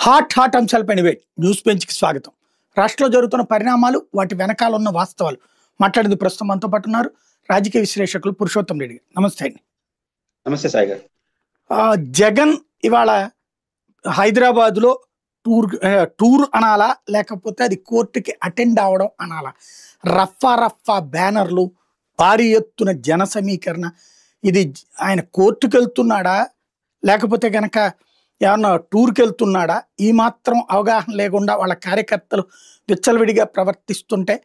Hot అంశాలపై debate news బెంచ్కి స్వాగతం. రాష్ట్రంలో జరుగుతున్న పరిణామాలు, వాటి వెనకాల ఉన్న వాస్తవాలు మాట్లాడేందుకు ప్రస్తుతం మనతో పాటు ఉన్నారు రాజకీయ విశ్లేషకులు పురుషోత్తం రెడ్డి గారు. నమస్తే అండి. నమస్తే సాయి గారు. జగన్ ఇవాళ హైదరాబాద్లో టూర్ అనాలా, లేకపోతే అది కోర్టుకి అటెండ్ అవడం అనాలా? రఫా బ్యానర్లు, భారీ ఎత్తున జన సమీకరణ. ఇది ఆయన కోర్టుకు వెళ్తున్నాడా, లేకపోతే కనుక ఏమన్నా టూర్కి వెళ్తున్నాడా? ఈ మాత్రం అవగాహన లేకుండా వాళ్ళ కార్యకర్తలు విచ్చలవిడిగా ప్రవర్తిస్తుంటే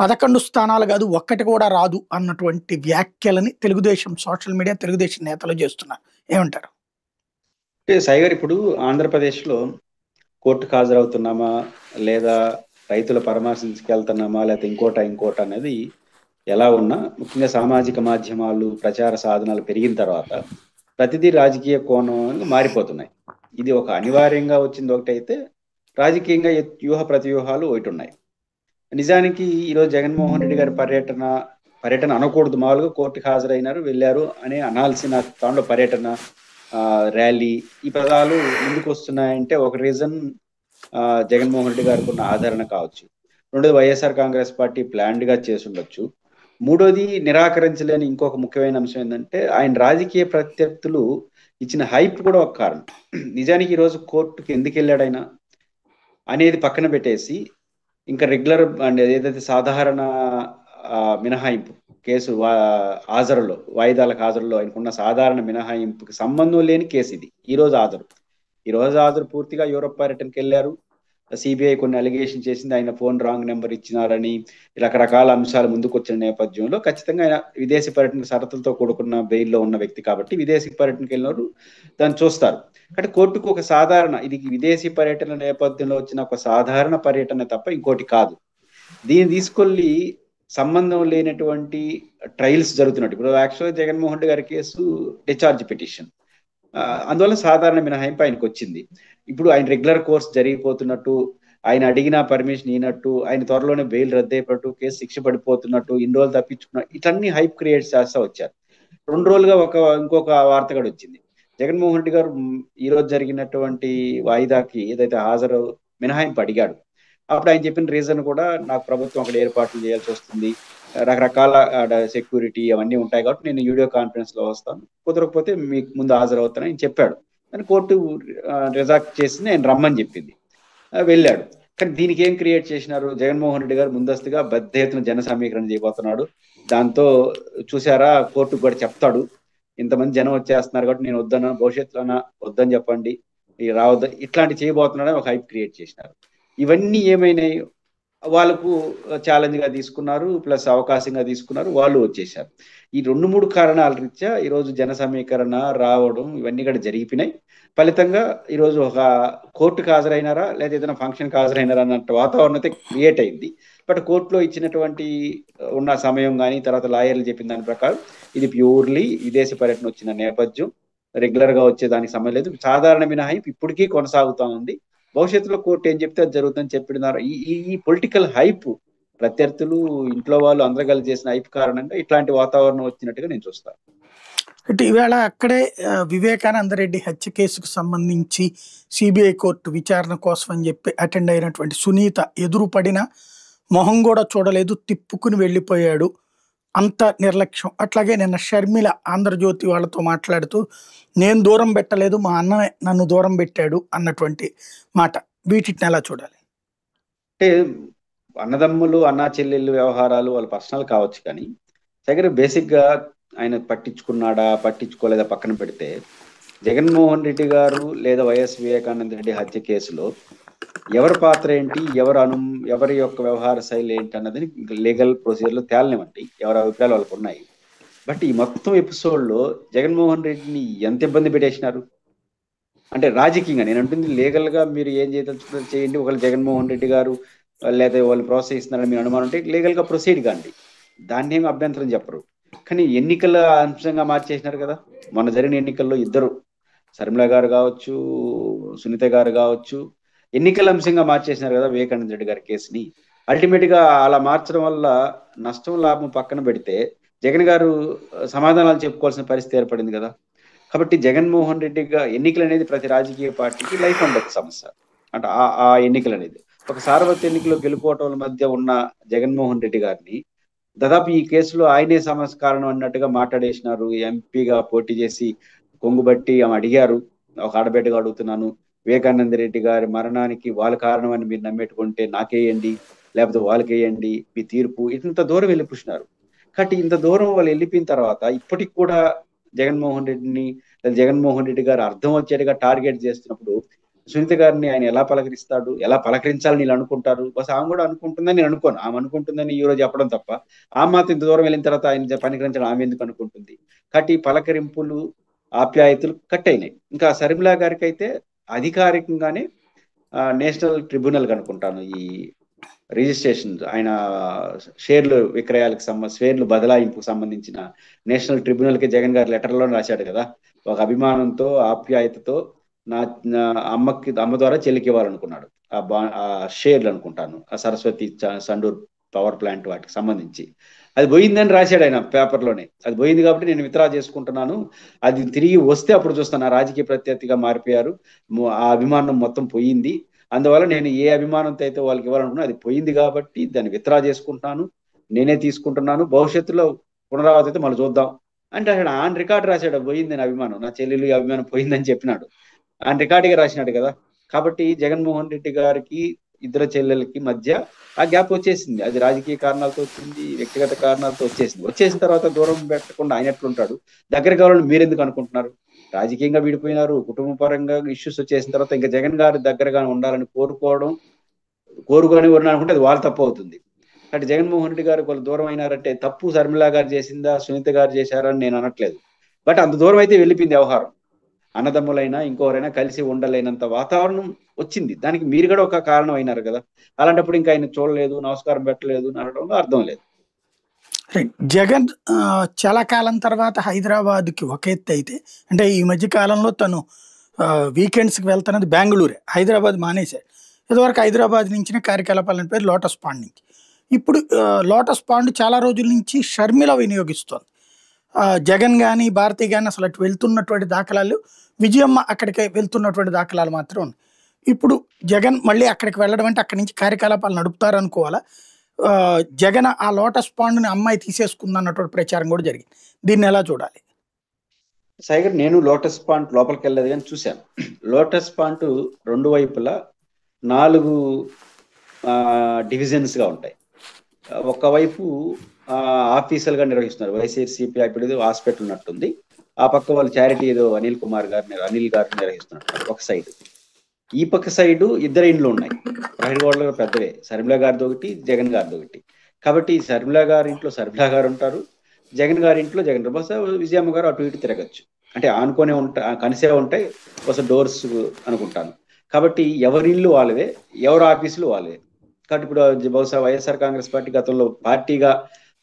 11 స్థానాలు కాదు, ఒక్కటి కూడా రాదు అన్నటువంటి వ్యాఖ్యలని తెలుగుదేశం సోషల్ మీడియా, తెలుగుదేశం నేతలు చేస్తున్నారు. ఏమంటారు? సాయి గారు, ఇప్పుడు ఆంధ్రప్రదేశ్లో కోర్టుకు హాజరవుతున్నామా, లేదా రైతుల పరామర్శించుకు వెళ్తున్నామా, లేకపోతే ఇంకోట అనేది ఎలా ఉన్నా, ముఖ్యంగా సామాజిక మాధ్యమాలు, ప్రచార సాధనాలు పెరిగిన తర్వాత ప్రతిదీ రాజకీయ కోణంగా మారిపోతున్నాయి. ఇది ఒక అనివార్యంగా వచ్చింది ఒకటైతే, రాజకీయంగా వ్యూహ ప్రతివ్యూహాలు ఒకటి ఉన్నాయి. నిజానికి ఈరోజు జగన్మోహన్ రెడ్డి గారి పర్యటన అనకూడదు. మామూలుగా కోర్టుకు హాజరైనారు, వెళ్ళారు అని అనాల్సిన తాండో పర్యటన, ర్యాలీ, ఈ పదాలు ముందుకు వస్తున్నాయంటే ఒక రీజన్ జగన్మోహన్ రెడ్డి గారికి ఉన్న ఆదరణ కావచ్చు. రెండోది, వైఎస్ఆర్ కాంగ్రెస్ పార్టీ ప్లాన్డ్ గా చేసి ఉండొచ్చు. మూడోది, నిరాకరించలేని ఇంకొక ముఖ్యమైన అంశం ఏంటంటే, ఆయన రాజకీయ ప్రత్యర్థులు ఇచ్చిన హైప్ కూడా ఒక కారణం. నిజానికి ఈరోజు కోర్టుకి ఎందుకు వెళ్ళాడైనా అనేది పక్కన పెట్టేసి, ఇంకా రెగ్యులర్ అండ్ ఏదైతే సాధారణ మినహాయింపు కేసు హాజరులో, వాయిదాలకు హాజరులో ఆయనకున్న సాధారణ మినహాయింపుకి సంబంధం లేని కేసు ఇది. ఈ రోజు హాజరు పూర్తిగా యూరోప్ పర్యటనకి వెళ్ళారు. సిబిఐ కొన్ని అలిగేషన్ చేసింది, ఆయన ఫోన్ రాంగ్ నెంబర్ ఇచ్చినారని, రకరకాల అంశాలు ముందుకు వచ్చిన నేపథ్యంలో ఖచ్చితంగా ఆయన విదేశీ పర్యటన షరతులతో కూడుకున్న బెయిల్లో ఉన్న వ్యక్తి కాబట్టి విదేశీ పర్యటనకి వెళ్ళినారు, దాన్ని చూస్తారు. అంటే కోర్టుకు ఒక సాధారణ, ఇది విదేశీ పర్యటన నేపథ్యంలో వచ్చిన ఒక సాధారణ పర్యటన తప్ప ఇంకోటి కాదు. దీన్ని తీసుకెళ్ళి సంబంధం లేనటువంటి ట్రయల్స్ జరుగుతున్నట్టు. ఇప్పుడు యాక్చువల్గా జగన్మోహన్ రెడ్డి గారి కేసు డిశ్చార్జ్ పిటిషన్, అందువల్ల సాధారణ మినహాయింపు ఆయనకు వచ్చింది. ఇప్పుడు ఆయన రెగ్యులర్ కోర్స్ జరిగిపోతున్నట్టు, ఆయన అడిగిన పర్మిషన్ ఇనట్టు, ఆయన త్వరలోనే బెయిల్ రద్దయిపోతూ, కేసు శిక్ష పడిపోతున్నట్టు, ఇన్ని రోజులు తప్పించుకున్న, ఇట్లన్నీ హైప్ క్రియేట్ చేస్తూ వచ్చారు. 2 రోజులుగా ఇంకొక వార్త కూడా వచ్చింది. జగన్మోహన్ రెడ్డి గారు ఈ రోజు జరిగినటువంటి వాయిదాకి ఏదైతే హాజరు మినహాయింపు అడిగాడు, అప్పుడు ఆయన చెప్పిన రీజన్ కూడా, నాకు ప్రభుత్వం అక్కడ ఏర్పాట్లు చేయాల్సి వస్తుంది, రకరకాల సెక్యూరిటీ అవన్నీ ఉంటాయి కాబట్టి నేను వీడియో కాన్ఫరెన్స్ లో వస్తాను, కుదరకపోతే మీకు ముందు హాజరవుతానని చెప్పాడు. అని కోర్టు రిజెక్ట్ చేసి నేను రమ్మని చెప్పింది, వెళ్ళాడు. కానీ దీనికి ఏం క్రియేట్ చేసినారు? జగన్మోహన్ రెడ్డి గారు ముందస్తుగా పెద్ద ఎత్తున జన సమీకరణ చేయబోతున్నాడు. దాంతో చూసారా, కోర్టుకు కూడా చెప్తాడు, ఇంతమంది జనం వచ్చేస్తున్నారు కాబట్టి నేను వద్దన్నా, భవిష్యత్తులో వద్దని చెప్పండి, రావద్దు, ఇట్లాంటి చేయబోతున్నాడని ఒక హైప్ క్రియేట్ చేసినారు. ఇవన్నీ ఏమైనాయి, వాళ్ళకు ఛాలెంజ్ గా తీసుకున్నారు, ప్లస్ అవకాశంగా తీసుకున్నారు, వాళ్ళు వచ్చేసారు. ఈ 2-3 కారణాల రీత్యా ఈరోజు జన సమీకరణ రావడం ఇవన్నీ కూడా జరిగిపోయినాయి. ఫలితంగా ఈరోజు ఒక కోర్టుకు హాజరైనారా, లేదా ఏదైనా ఫంక్షన్కి హాజరైనారా అన్నట్టు వాతావరణం అయితే క్రియేట్ అయింది. బట్ కోర్టులో ఇచ్చినటువంటి ఉన్న సమయం కానీ, తర్వాత లాయర్లు చెప్పిన దాని ప్రకారం ఇది ప్యూర్లీ విదేశీ పర్యటన వచ్చిన నేపథ్యం, రెగ్యులర్ గా వచ్చేదానికి సమయం లేదు, సాధారణ మినహాయింపు ఇప్పటికీ కొనసాగుతా ఉంది, భవిష్యత్తులో కోర్టు ఏం చెప్తే అది జరుగుతుందని చెప్పినారు. ఈ పొలిటికల్ హైప్, ప్రత్యర్థులు, ఇంట్లో వాళ్ళు అందరూ కలిసి చేసిన హైప్ కారణంగా ఇట్లాంటి వాతావరణం వచ్చినట్టుగా నేను చూస్తాను. ఇవాళ అక్కడే వివేకానంద రెడ్డి హత్య కేసుకు సంబంధించి సిబిఐ కోర్టు విచారణ కోసం అని చెప్పి అటెండ్ అయినటువంటి సునీత ఎదురుపడిన మొహం కూడా చూడలేదు, తిప్పుకుని వెళ్ళిపోయాడు, అంత నిర్లక్ష్యం. అట్లాగే నిన్న షర్మిల ఆంధ్రజ్యోతి వాళ్ళతో మాట్లాడుతూ, నేను దూరం పెట్టలేదు, మా అన్ననే నన్ను దూరం పెట్టాడు అన్నటువంటి మాట. వీటిని ఎలా చూడాలి? అంటే అన్నదమ్ములు, అన్నా చెల్లెళ్ళు వ్యవహారాలు వాళ్ళ పర్సనల్ కావచ్చు, కానీ దగ్గర బేసిక్ గా ఆయన పట్టించుకున్నాడా పట్టించుకోలేదా పక్కన పెడితే, జగన్మోహన్ రెడ్డి గారు లేదా వైఎస్ వివేకానంద రెడ్డి హత్య కేసులో ఎవరి పాత్ర ఏంటి, ఎవరి యొక్క వ్యవహార శైలి ఏంటి అన్నది లీగల్ ప్రొసీజర్ లో తేలనివ్వండి, ఎవరి అభిప్రాయాలు వాళ్ళకు ఉన్నాయి. బట్ ఈ మొత్తం ఎపిసోడ్ లో జగన్మోహన్ రెడ్డిని ఎంత ఇబ్బంది పెట్టేసినారు అంటే, రాజకీయంగా నేను అంటుంది, లీగల్ గా మీరు ఏం చేయదలుచుకున్నారు చేయండి, ఒకవేళ జగన్మోహన్ రెడ్డి గారు లేదా వాళ్ళు ప్రోత్సహిస్తున్నారని మీరు అనుమానం ఉంటే లీగల్ గా ప్రొసీడ్ కాండి, దాన్ని ఏమి అభ్యంతరం చెప్పరు. కానీ ఎన్నికల అంశంగా మార్చేసినారు కదా. మొన్న జరిగిన ఎన్నికల్లో ఇద్దరు, శర్మిల గారు కావచ్చు, సునీత గారు కావచ్చు, ఎన్నికల అంశంగా మార్చేసినారు కదా వివేకానంద రెడ్డి గారి కేసుని. అల్టిమేట్ గా అలా మార్చడం వల్ల నష్టం లాభం పక్కన పెడితే జగన్ గారు సమాధానాలు చెప్పుకోవాల్సిన పరిస్థితి ఏర్పడింది కదా. కాబట్టి జగన్మోహన్ రెడ్డిగా ఎన్నికలు అనేది ప్రతి రాజకీయ పార్టీకి లైఫ్ అండ్ డెత్ సమస్య. అంటే ఆ ఎన్నికలు అనేది ఒక సార్వత్రిక ఎన్నికలో గెలుపోవటం మధ్య ఉన్న జగన్మోహన్ రెడ్డి గారిని దాదాపు ఈ కేసులో ఆయనే సమస్య కారణం అన్నట్టుగా మాట్లాడేసినారు. ఎంపీగా పోటీ చేసి కొంగుబట్టి ఆమె అడిగారు, ఒక ఆడబిడ్డగా అడుగుతున్నాను, వివేకానంద రెడ్డి గారి మరణానికి వాళ్ళ కారణం అని మీరు నమ్మేట్టుకుంటే నాకేయండి, లేకపోతే వాళ్ళకేయండి మీ తీర్పు, ఇంత దూరం వెళ్ళిపుచ్చినారు. కాబట్టి ఇంత దూరం వాళ్ళు వెళ్ళిపోయిన తర్వాత ఇప్పటికి కూడా జగన్మోహన్ రెడ్డిని జగన్మోహన్ రెడ్డి గారు అర్థం వచ్చేట్టుగా టార్గెట్ చేస్తున్నప్పుడు సునీత గారిని ఆయన ఎలా పలకరిస్తాడు, ఎలా పలకరించాలని వీళ్ళు అనుకుంటారు. బస్ ఆమె కూడా అనుకుంటుందని నేను అనుకోను. ఆమె అనుకుంటుందని ఈ రోజు చెప్పడం తప్ప ఆమె మాత్రం ఇంత దూరం వెళ్ళిన తర్వాత ఆయన పనికరించడం ఆమె ఎందుకు అనుకుంటుంది. కాబట్టి ఈ పలకరింపులు ఆప్యాయతలు కట్ అయినాయి. ఇంకా శర్మిలా గారికి అయితే అధికారికంగానే నేషనల్ ట్రిబ్యునల్ అనుకుంటాను ఈ రిజిస్ట్రేషన్ ఆయన షేర్లు విక్రయాలకు షేర్లు బదలాయింపుకు సంబంధించిన నేషనల్ ట్రిబ్యునల్ కి జగన్ గారు లెటర్లో రాశాడు కదా, ఒక అభిమానంతో ఆప్యాయతతో నా అమ్మ ద్వారా చెల్లికి ఇవ్వాలనుకున్నాడు ఆ షేర్లు అనుకుంటాను, ఆ సరస్వతి సండూర్ పవర్ ప్లాంట్ వాటికి సంబంధించి. అది పోయిందని రాశాడు ఆయన పేపర్లోనే. అది పోయింది కాబట్టి నేను విత్డ్రా చేసుకుంటున్నాను, అది తిరిగి వస్తే అప్పుడు చూస్తాను. ఆ రాజకీయ ప్రత్యర్థిగా మారిపోయారు, ఆ అభిమానం మొత్తం పోయింది, అందువల్ల నేను ఏ అభిమానంతో అయితే వాళ్ళకి ఇవ్వాలనుకున్నా అది పోయింది కాబట్టి దాన్ని విత్డ్రా చేసుకుంటున్నాను, నేనే తీసుకుంటున్నాను, భవిష్యత్తులో పునరావృతి అయితే మళ్ళీ చూద్దాం అంటే అక్కడ ఆన్ రికార్డ్ రాశాడు పోయిందని అభిమానం, నా చెల్లెలు అభిమానం పోయిందని చెప్పినాడు, ఆన్ రికార్డుగా రాసినాడు కదా. కాబట్టి జగన్మోహన్ రెడ్డి గారికి ఇద్దరు చెల్లెలకి మధ్య ఆ గ్యాప్ వచ్చేసింది. అది రాజకీయ కారణాలతో వచ్చింది, వ్యక్తిగత కారణాలతో వచ్చేసింది. వచ్చేసిన తర్వాత దూరం పెట్టకుండా ఆయన ఎట్లుంటాడు, దగ్గర కావాలని మీరెందుకు అనుకుంటున్నారు? రాజకీయంగా విడిపోయినారు, కుటుంబ పరంగా ఇష్యూస్ వచ్చేసిన తర్వాత ఇంకా జగన్ గారి దగ్గరగా ఉండాలని కోరుకొని అనుకుంటే అది వాళ్ళు తప్పు అవుతుంది. అంటే జగన్మోహన్ రెడ్డి గారు వాళ్ళు దూరం అయినారంటే తప్పు శర్మిలా గారు చేసిందా, సునీత గారు చేశారని నేను అనట్లేదు. బట్ అంత దూరం అయితే వెళ్ళిపోయింది వ్యవహారం. అన్నదమ్ములైనా ఇంకోరైనా కలిసి ఉండలేనంత వాతావరణం వచ్చింది. దానికి మీరు కూడా ఒక కారణం అయినారు కదా. అలాంటప్పుడు ఇంకా ఆయన చూడలేదు, నమస్కారం పెట్టలేదు అనడంలో అర్థం లేదు. జగన్ చాలా కాలం తర్వాత హైదరాబాద్కి ఒక ఎత్తు అయితే, అంటే ఈ మధ్య కాలంలో తను వీకెండ్స్కి వెళ్తున్నది బెంగళూరే, హైదరాబాద్ మానేశాడు. ఇదివరకు హైదరాబాద్ నుంచి కార్యకలాపాలని పేరు లోటస్ పాండ్ నుంచి. ఇప్పుడు లోటస్ పాండ్ చాలా రోజుల నుంచి షర్మిల వినియోగిస్తోంది. జగన్ కానీ భారతి కానీ అసలు అటు వెళ్తున్నటువంటి దాఖలాలు, విజయమ్మ అక్కడికి వెళ్తున్నటువంటి దాఖలాలు మాత్రం ఉన్నాయి. ఇప్పుడు జగన్ మళ్ళీ అక్కడికి వెళ్ళడం అంటే అక్కడి నుంచి కార్యకలాపాలు నడుపుతారు అనుకోవాలా? జగన్ ఆ లోటస్ పాండ్ని అమ్మాయి తీసేసుకుందన్నటువంటి ప్రచారం కూడా జరిగింది. దీన్ని ఎలా చూడాలి? సాయిగర్, నేను లోటస్ పాండ్ లోపలికి వెళ్ళలేదు కానీ చూశాను. లోటస్ పాండ్ రెండు వైపులా 4 డివిజన్స్ గా ఉంటాయి. ఒకవైపు ఆఫీసులుగా నిర్వహిస్తున్నారు, వైఎస్ఆర్సీపీ ఇప్పుడు హాస్పిటల్ ఉన్నట్టుంది. ఆ పక్క వాళ్ళు చారిటీ ఏదో అనిల్ గారు నిర్వహిస్తున్నట్టు ఒక సైడ్. ఈ పక్క సైడు ఇద్దరు ఇండ్లు ఉన్నాయి, ప్రహరీ పెద్దవే, శర్మిలా గారిది ఒకటి, జగన్ గారిది ఒకటి. కాబట్టి శర్మిలా గారి ఇంట్లో శర్మిలా గారు ఉంటారు, జగన్ గారి ఇంట్లో జగన్. బహుశా విజయమ్మ గారు అటు ఇటు తిరగచ్చు, అంటే ఆనుకొనే కనిసే ఉంటాయి, బహుశా డోర్స్ అనుకుంటాను. కాబట్టి ఎవరి ఇల్లు వాళ్ళవే, ఎవరు ఆఫీసులు వాళ్ళవే. కాబట్టి ఇప్పుడు బహుశా వైఎస్ఆర్ కాంగ్రెస్ పార్టీ గతంలో పార్టీగా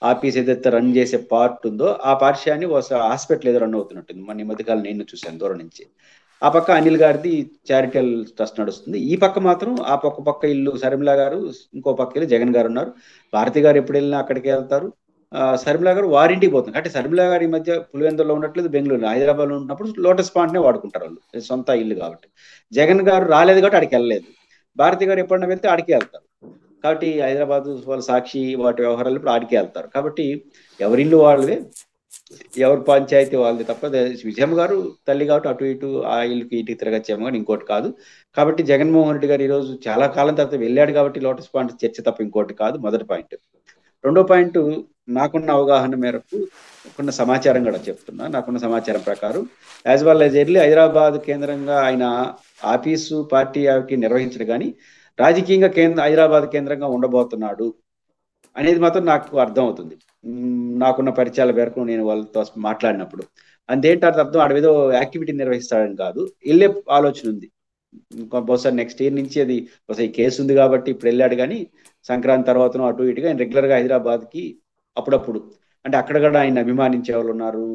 ఆఫీస్ ఏదైతే రన్ చేసే పార్ట్ ఉందో ఆ పార్టీ బహుశా హాస్పిటల్ ఏదో రన్ అవుతున్నట్టుంది. మన ఈ మధ్యకాలం నేను చూశాను దూరం నుంచి. ఆ పక్క అనిల్ గారిది చారిటబుల్ ట్రస్ట్ నడుస్తుంది. ఈ పక్క మాత్రం ఆ పక్క ఇల్లు శర్మిలా గారు, ఇంకో పక్క ఇల్లు జగన్ గారు ఉన్నారు. భారతి గారు ఎప్పుడు వెళ్ళినా అక్కడికి వెళ్తారు. శర్మిలా గారు వారింటికి పోతుంది. అంటే శర్మిలా గారి మధ్య పులివెందులో ఉన్నట్లేదు, బెంగళూరు హైదరాబాద్ లో ఉన్నప్పుడు లోటస్ పాండ్నే వాడుకుంటారు వాళ్ళు, సొంత ఇల్లు కాబట్టి. జగన్ గారు రాలేదు కాబట్టి ఆడికి వెళ్ళలేదు, భారతి గారు ఎప్పుడన్నా వెళ్తే ఆడికి వెళ్తారు. కాబట్టి హైదరాబాద్ వాళ్ళ సాక్షి వాటి వ్యవహారాలు ఇప్పుడు ఆడికి వెళ్తారు. కాబట్టి ఎవరిల్లు వాళ్ళదే, ఎవరి పంచాయతీ వాళ్ళది తప్ప. విజయమ్మ గారు తల్లి కాబట్టి అటు ఇటు ఆ ఇల్లుకి ఇంటికి తిరగచ్చేమో కానీ ఇంకోటి కాదు. కాబట్టి జగన్మోహన్ రెడ్డి గారు ఈరోజు చాలా కాలం తర్వాత వెళ్ళాడు కాబట్టి లోటస్ పాయింట్ చర్చ తప్ప ఇంకోటి కాదు, మొదటి పాయింట్. రెండో పాయింట్, నాకున్న అవగాహన మేరకు ఉన్న సమాచారం కూడా చెప్తున్నా. నాకున్న సమాచారం ప్రకారం as well as early Hyderabad కేంద్రంగా ఆయన ఆఫీసు పార్టీకి నిర్వహించడు కానీ రాజకీయంగా హైదరాబాద్ కేంద్రంగా ఉండబోతున్నాడు అనేది మాత్రం నాకు అర్థం అవుతుంది. నాకున్న పరిచయాల మేరకు నేను వాళ్ళతో మాట్లాడినప్పుడు అంతేంటి అర్థం, అడవిదో యాక్టివిటీ నిర్వహిస్తాడని కాదు, వెళ్ళే ఆలోచన ఉంది. బహుశా నెక్స్ట్ ఇయర్ నుంచి అది బహుశా ఈ కేసు ఉంది కాబట్టి ఇప్పుడు వెళ్ళాడు కానీ సంక్రాంతి తర్వాతనో అటు ఇటుగా ఆయన రెగ్యులర్ గా హైదరాబాద్ కి అప్పుడప్పుడు, అంటే అక్కడ కూడా ఆయన అభిమానించే వాళ్ళు ఉన్నారు.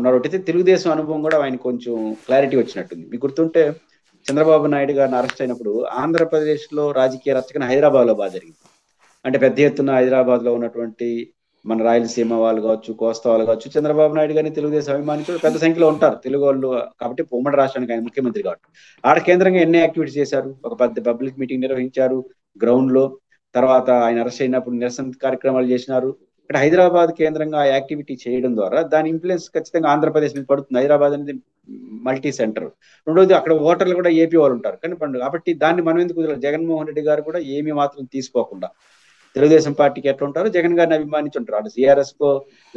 ఒకటైతే తెలుగుదేశం అనుభవం కూడా ఆయన కొంచెం క్లారిటీ వచ్చినట్టుంది. మీకు గుర్తుంటే చంద్రబాబు నాయుడు గారిని అరెస్ట్ అయినప్పుడు ఆంధ్రప్రదేశ్ లో రాజకీయ రచన హైదరాబాద్ లో బాగా జరిగింది. అంటే పెద్ద ఎత్తున హైదరాబాద్ లో ఉన్నటువంటి మన రాయలసీమ వాళ్ళు కావచ్చు, కోస్తా వాళ్ళు కావచ్చు, చంద్రబాబు నాయుడు గారిని తెలుగుదేశం అభిమానించి పెద్ద సంఖ్యలో ఉంటారు తెలుగు వాళ్ళు. కాబట్టి ఉమ్మడి రాష్ట్రానికి ఆయన ముఖ్యమంత్రి కాబట్టి ఆడ కేంద్రంగా ఎన్ని యాక్టివిటీస్ చేశారు. ఒక పెద్ద పబ్లిక్ మీటింగ్ నిర్వహించారు గ్రౌండ్ లో. తర్వాత ఆయన అరెస్ట్ అయినప్పుడు నిరసన కార్యక్రమాలు చేసినారు. ఇక్కడ హైదరాబాద్ కేంద్రంగా ఆ యాక్టివిటీ చేయడం ద్వారా దాని ఇన్ఫ్లుయెన్స్ ఖచ్చితంగా ఆంధ్రప్రదేశ్ మీద పడుతుంది. హైదరాబాద్ అనేది మల్టీ సెంటర్. రెండోది అక్కడ ఓటర్లు కూడా ఏపీ వాళ్ళు ఉంటారు కాబట్టి దాన్ని మనం ఎందుకు వదలాలి? జగన్మోహన్ రెడ్డి గారు కూడా ఏమీ మాత్రం తీసుకోకుండా తెలుగుదేశం పార్టీకి ఎట్లా ఉంటారో జగన్ గారిని అభిమానించి ఉంటారు. అటు సిఆర్ఎస్ కో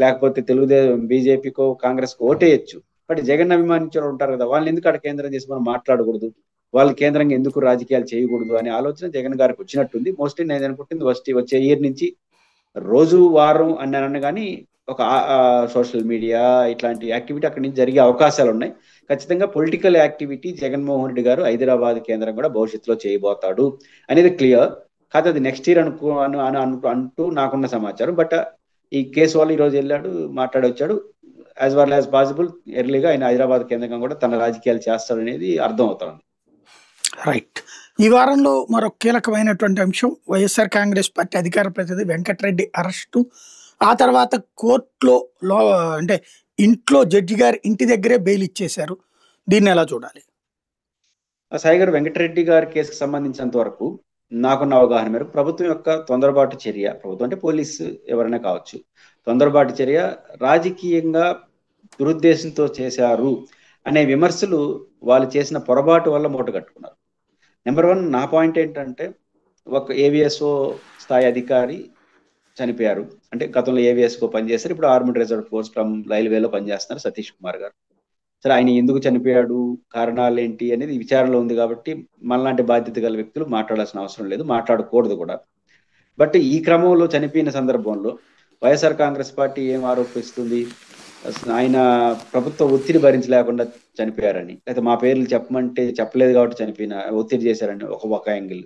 లేకపోతే తెలుగుదేశం బీజేపీకో కాంగ్రెస్ కో ఓటేయచ్చు. బట్ జగన్ అభిమానించి ఉంటారు కదా, వాళ్ళని ఎందుకు అక్కడ కేంద్రం చేసి మనం మాట్లాడకూడదు, వాళ్ళు కేంద్రంగా ఎందుకు రాజకీయాలు చేయకూడదు అనే ఆలోచన జగన్ గారికి వచ్చినట్టుంది. మోస్ట్లీ నేను అనుకుంటుంది వచ్చే ఇయర్ నుంచి రోజు వారం అన్నాను కానీ ఒక సోషల్ మీడియా ఇట్లాంటి యాక్టివిటీ అక్కడి నుంచి జరిగే అవకాశాలు ఉన్నాయి. ఖచ్చితంగా పొలిటికల్ యాక్టివిటీ జగన్మోహన్ రెడ్డి గారు హైదరాబాద్ కేంద్రం కూడా భవిష్యత్తులో చేయబోతాడు అనేది క్లియర్. కాదు అది నెక్స్ట్ ఇయర్ అంటూ నాకున్న సమాచారం. బట్ ఈ కేసు వాళ్ళు ఈ రోజు వెళ్ళాడు, మాట్లాడొచ్చాడు. యాజ్ వెల్ యాజ్ పాసిబుల్ ఎర్లీగా ఆయన హైదరాబాద్ కేంద్రంగా కూడా తన రాజకీయాలు చేస్తాడు అనేది అర్థం అవుతుంది. రైట్. ఈ వారంలో మరొక కీలకమైనటువంటి అంశం వైఎస్ఆర్ కాంగ్రెస్ పార్టీ అధికార ప్రతినిధి వెంకటరెడ్డి అరెస్టు. ఆ తర్వాత కోర్టులో అంటే ఇంట్లో జడ్జి గారి ఇంటి దగ్గరే బెయిల్ ఇచ్చేశారు. దీన్ని ఎలా చూడాలి? సాయి గారు, వెంకటరెడ్డి గారి కేసుకు సంబంధించినంత వరకు నాకున్న అవగాహన మేరకు ప్రభుత్వం యొక్క తొందరపాటు చర్య, ప్రభుత్వం అంటే పోలీసు ఎవరైనా కావచ్చు, తొందరపాటు చర్య రాజకీయంగా దురుద్దేశంతో చేశారు అనే విమర్శలు వాళ్ళు చేసిన పొరపాటు వల్ల మూట కట్టుకున్నారు. నెంబర్ 1 నా పాయింట్ ఏంటంటే, ఒక ఏవిఎస్ఓ స్థాయి అధికారి చనిపోయారు. అంటే గతంలో ఏవిఎస్ఓ పనిచేస్తారు, ఇప్పుడు ఆర్మడ్ రిజర్వ్ ఫోర్స్ ఫ్రమ్ రైల్వేలో పనిచేస్తున్నారు సతీష్ కుమార్ గారు. సరే, ఆయన ఎందుకు చనిపోయాడు, కారణాలు ఏంటి అనేది విచారణలో ఉంది కాబట్టి మనలాంటి బాధ్యత గల వ్యక్తులు మాట్లాడాల్సిన అవసరం లేదు, మాట్లాడకూడదు కూడా. బట్ ఈ క్రమంలో చనిపోయిన సందర్భంలో వైఎస్ఆర్ కాంగ్రెస్ పార్టీ ఏం ఆరోపిస్తుంది, ఆయన ప్రభుత్వ ఒత్తిడి భరించలేకుండా చనిపోయారని, లేకపోతే మా పేర్లు చెప్పమంటే చెప్పలేదు కాబట్టి చనిపోయిన ఒత్తిడి చేశారని ఒక యాంగిల్.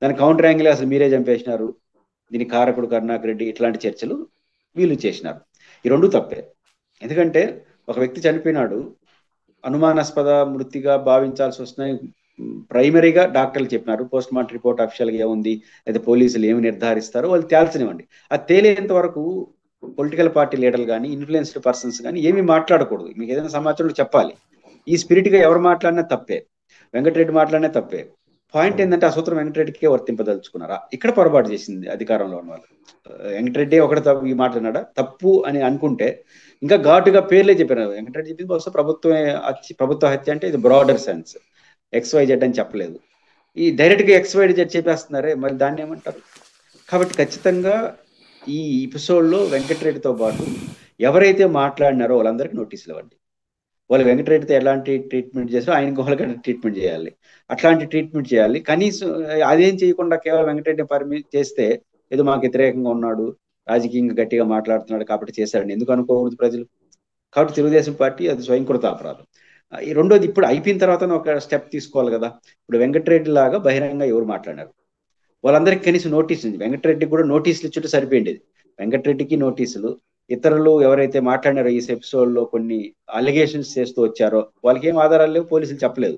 దాని కౌంటర్ యాంగిల్ అసలు మీరే చంపేసినారు, దీని కారకుడు కరుణాకర్ రెడ్డి, ఇట్లాంటి చర్చలు వీళ్ళు చేసినారు. ఈ రెండు తప్పే. ఎందుకంటే ఒక వ్యక్తి చనిపోయినాడు, అనుమానాస్పద మృతిగా భావించాల్సి వస్తుందని ప్రైమరీగా డాక్టర్లు చెప్పినారు. పోస్ట్ మార్టం రిపోర్ట్ అఫిషియల్గా ఏముంది, అయితే పోలీసులు ఏమి నిర్ధారిస్తారో వాళ్ళు తేల్చనివ్వండి. అది తేలేంత వరకు పొలిటికల్ పార్టీ లీడర్లు కానీ ఇన్ఫ్లుయెన్స్డ్ పర్సన్స్ కానీ ఏమీ మాట్లాడకూడదు. మీకు ఏదైనా సమాచారం చెప్పాలి. ఈ స్పిరిట్ గా ఎవరు మాట్లాడినా తప్పే, వెంకటరెడ్డి మాట్లాడినా తప్పే. పాయింట్ ఏంటంటే ఆ సూత్రం వెంకటరెడ్డికే వర్తింపదలుచుకున్నారా? ఇక్కడ పొరపాటు చేసింది అధికారంలో ఉన్న వాళ్ళు. వెంకటరెడ్డి ఒకటి ఈ మాట్లాడినాడా తప్పు అని అనుకుంటే ఇంకా ఘాటుగా పేర్లే చెప్పారు. వెంకటరెడ్డి చెప్పింది బహుశా ప్రభుత్వ హత్య అంటే ఇది బ్రాడర్ సెన్స్, XYZ అని చెప్పలేదు. ఈ డైరెక్ట్ గా XYZ చెప్పేస్తున్నారే, మరి దాన్ని ఏమంటారు? కాబట్టి ఖచ్చితంగా ఈ ఎపిసోడ్ లో వెంకటరెడ్డితో పాటు ఎవరైతే మాట్లాడినారో వాళ్ళందరికీ నోటీసులు ఇవ్వండి. వాళ్ళు వెంకటరెడ్డితో ఎలాంటి ట్రీట్మెంట్ చేస్తారో ఆయనకు వాళ్ళకి ట్రీట్మెంట్ చేయాలి, అట్లాంటి ట్రీట్మెంట్ చేయాలి. కనీసం అదేం చేయకుండా కేవలం వెంకటరెడ్డిని చేస్తే ఏదో మాకు వ్యతిరేకంగా ఉన్నాడు, రాజకీయంగా గట్టిగా మాట్లాడుతున్నాడు కాబట్టి చేశారని ఎందుకు అనుకోకూడదు ప్రజలు? కాబట్టి తెలుగుదేశం పార్టీ అది స్వయంకృత అపరాధం. ఈ రెండోది, ఇప్పుడు అయిపోయిన తర్వాత ఒక స్టెప్ తీసుకోవాలి కదా. ఇప్పుడు వెంకటరెడ్డి లాగా బహిరంగ ఎవరు మాట్లాడారు, వాళ్ళందరికీ కనీసం నోటీసు ఉంది. వెంకటరెడ్డికి కూడా నోటీసులు ఇచ్చుంటే సరిపోయింది. వెంకటరెడ్డికి నోటీసులు, ఇతరులు ఎవరైతే మాట్లాడారో ఈ ఎపిసోడ్ లో కొన్ని అలిగేషన్స్ చేస్తూ వచ్చారో వాళ్ళకి ఏం ఆధారాలు లేవు, పోలీసులు చెప్పలేదు.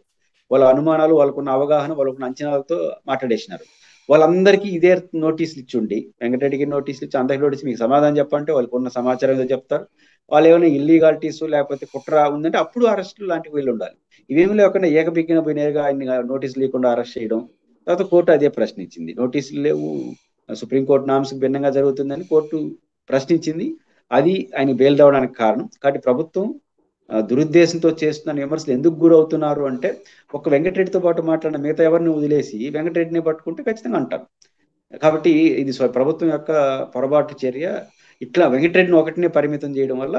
వాళ్ళ అనుమానాలు, వాళ్ళకున్న అవగాహన, వాళ్ళకున్న అంచనాలతో మాట్లాడేసినారు. వాళ్ళందరికీ ఇదే నోటీసులు ఇచ్చుండి, వెంకటరెడ్డికి నోటీసులు ఇచ్చి అందరికీ నోటీసు మీకు సమాధానం చెప్పంటే వాళ్ళకు ఉన్న సమాచారం ఏదో చెప్తారు. వాళ్ళు ఏమైనా ఇల్లీగాలిటీస్ లేకపోతే కుట్ర ఉందంటే అప్పుడు అరెస్టులు లాంటివి వీళ్ళు ఉండాలి. ఇవేమి లేకుండా ఏకబిక్కిన పోయినగా ఆయన్ని నోటీసులు లేకుండా అరెస్ట్ చేయడం. తర్వాత కోర్టు అదే ప్రశ్నించింది, నోటీసులు లేవు, సుప్రీంకోర్టు నామ్స్ భిన్నంగా జరుగుతుందని కోర్టు ప్రశ్నించింది. అది ఆయన బెయిల్ రావడానికి కారణం. కాబట్టి ప్రభుత్వం దురుద్దేశంతో చేస్తున్న విమర్శలు ఎందుకు గురవుతున్నారు అంటే, ఒక వెంకటరెడ్డితో పాటు మాట్లాడిన మిగతా ఎవరిని వదిలేసి వెంకటరెడ్డిని పట్టుకుంటే ఖచ్చితంగా అంటారు. కాబట్టి ఇది ప్రభుత్వం యొక్క పొరపాటు చర్య. ఇట్లా వెంకటరెడ్డిని ఒకటినే పరిమితం చేయడం వల్ల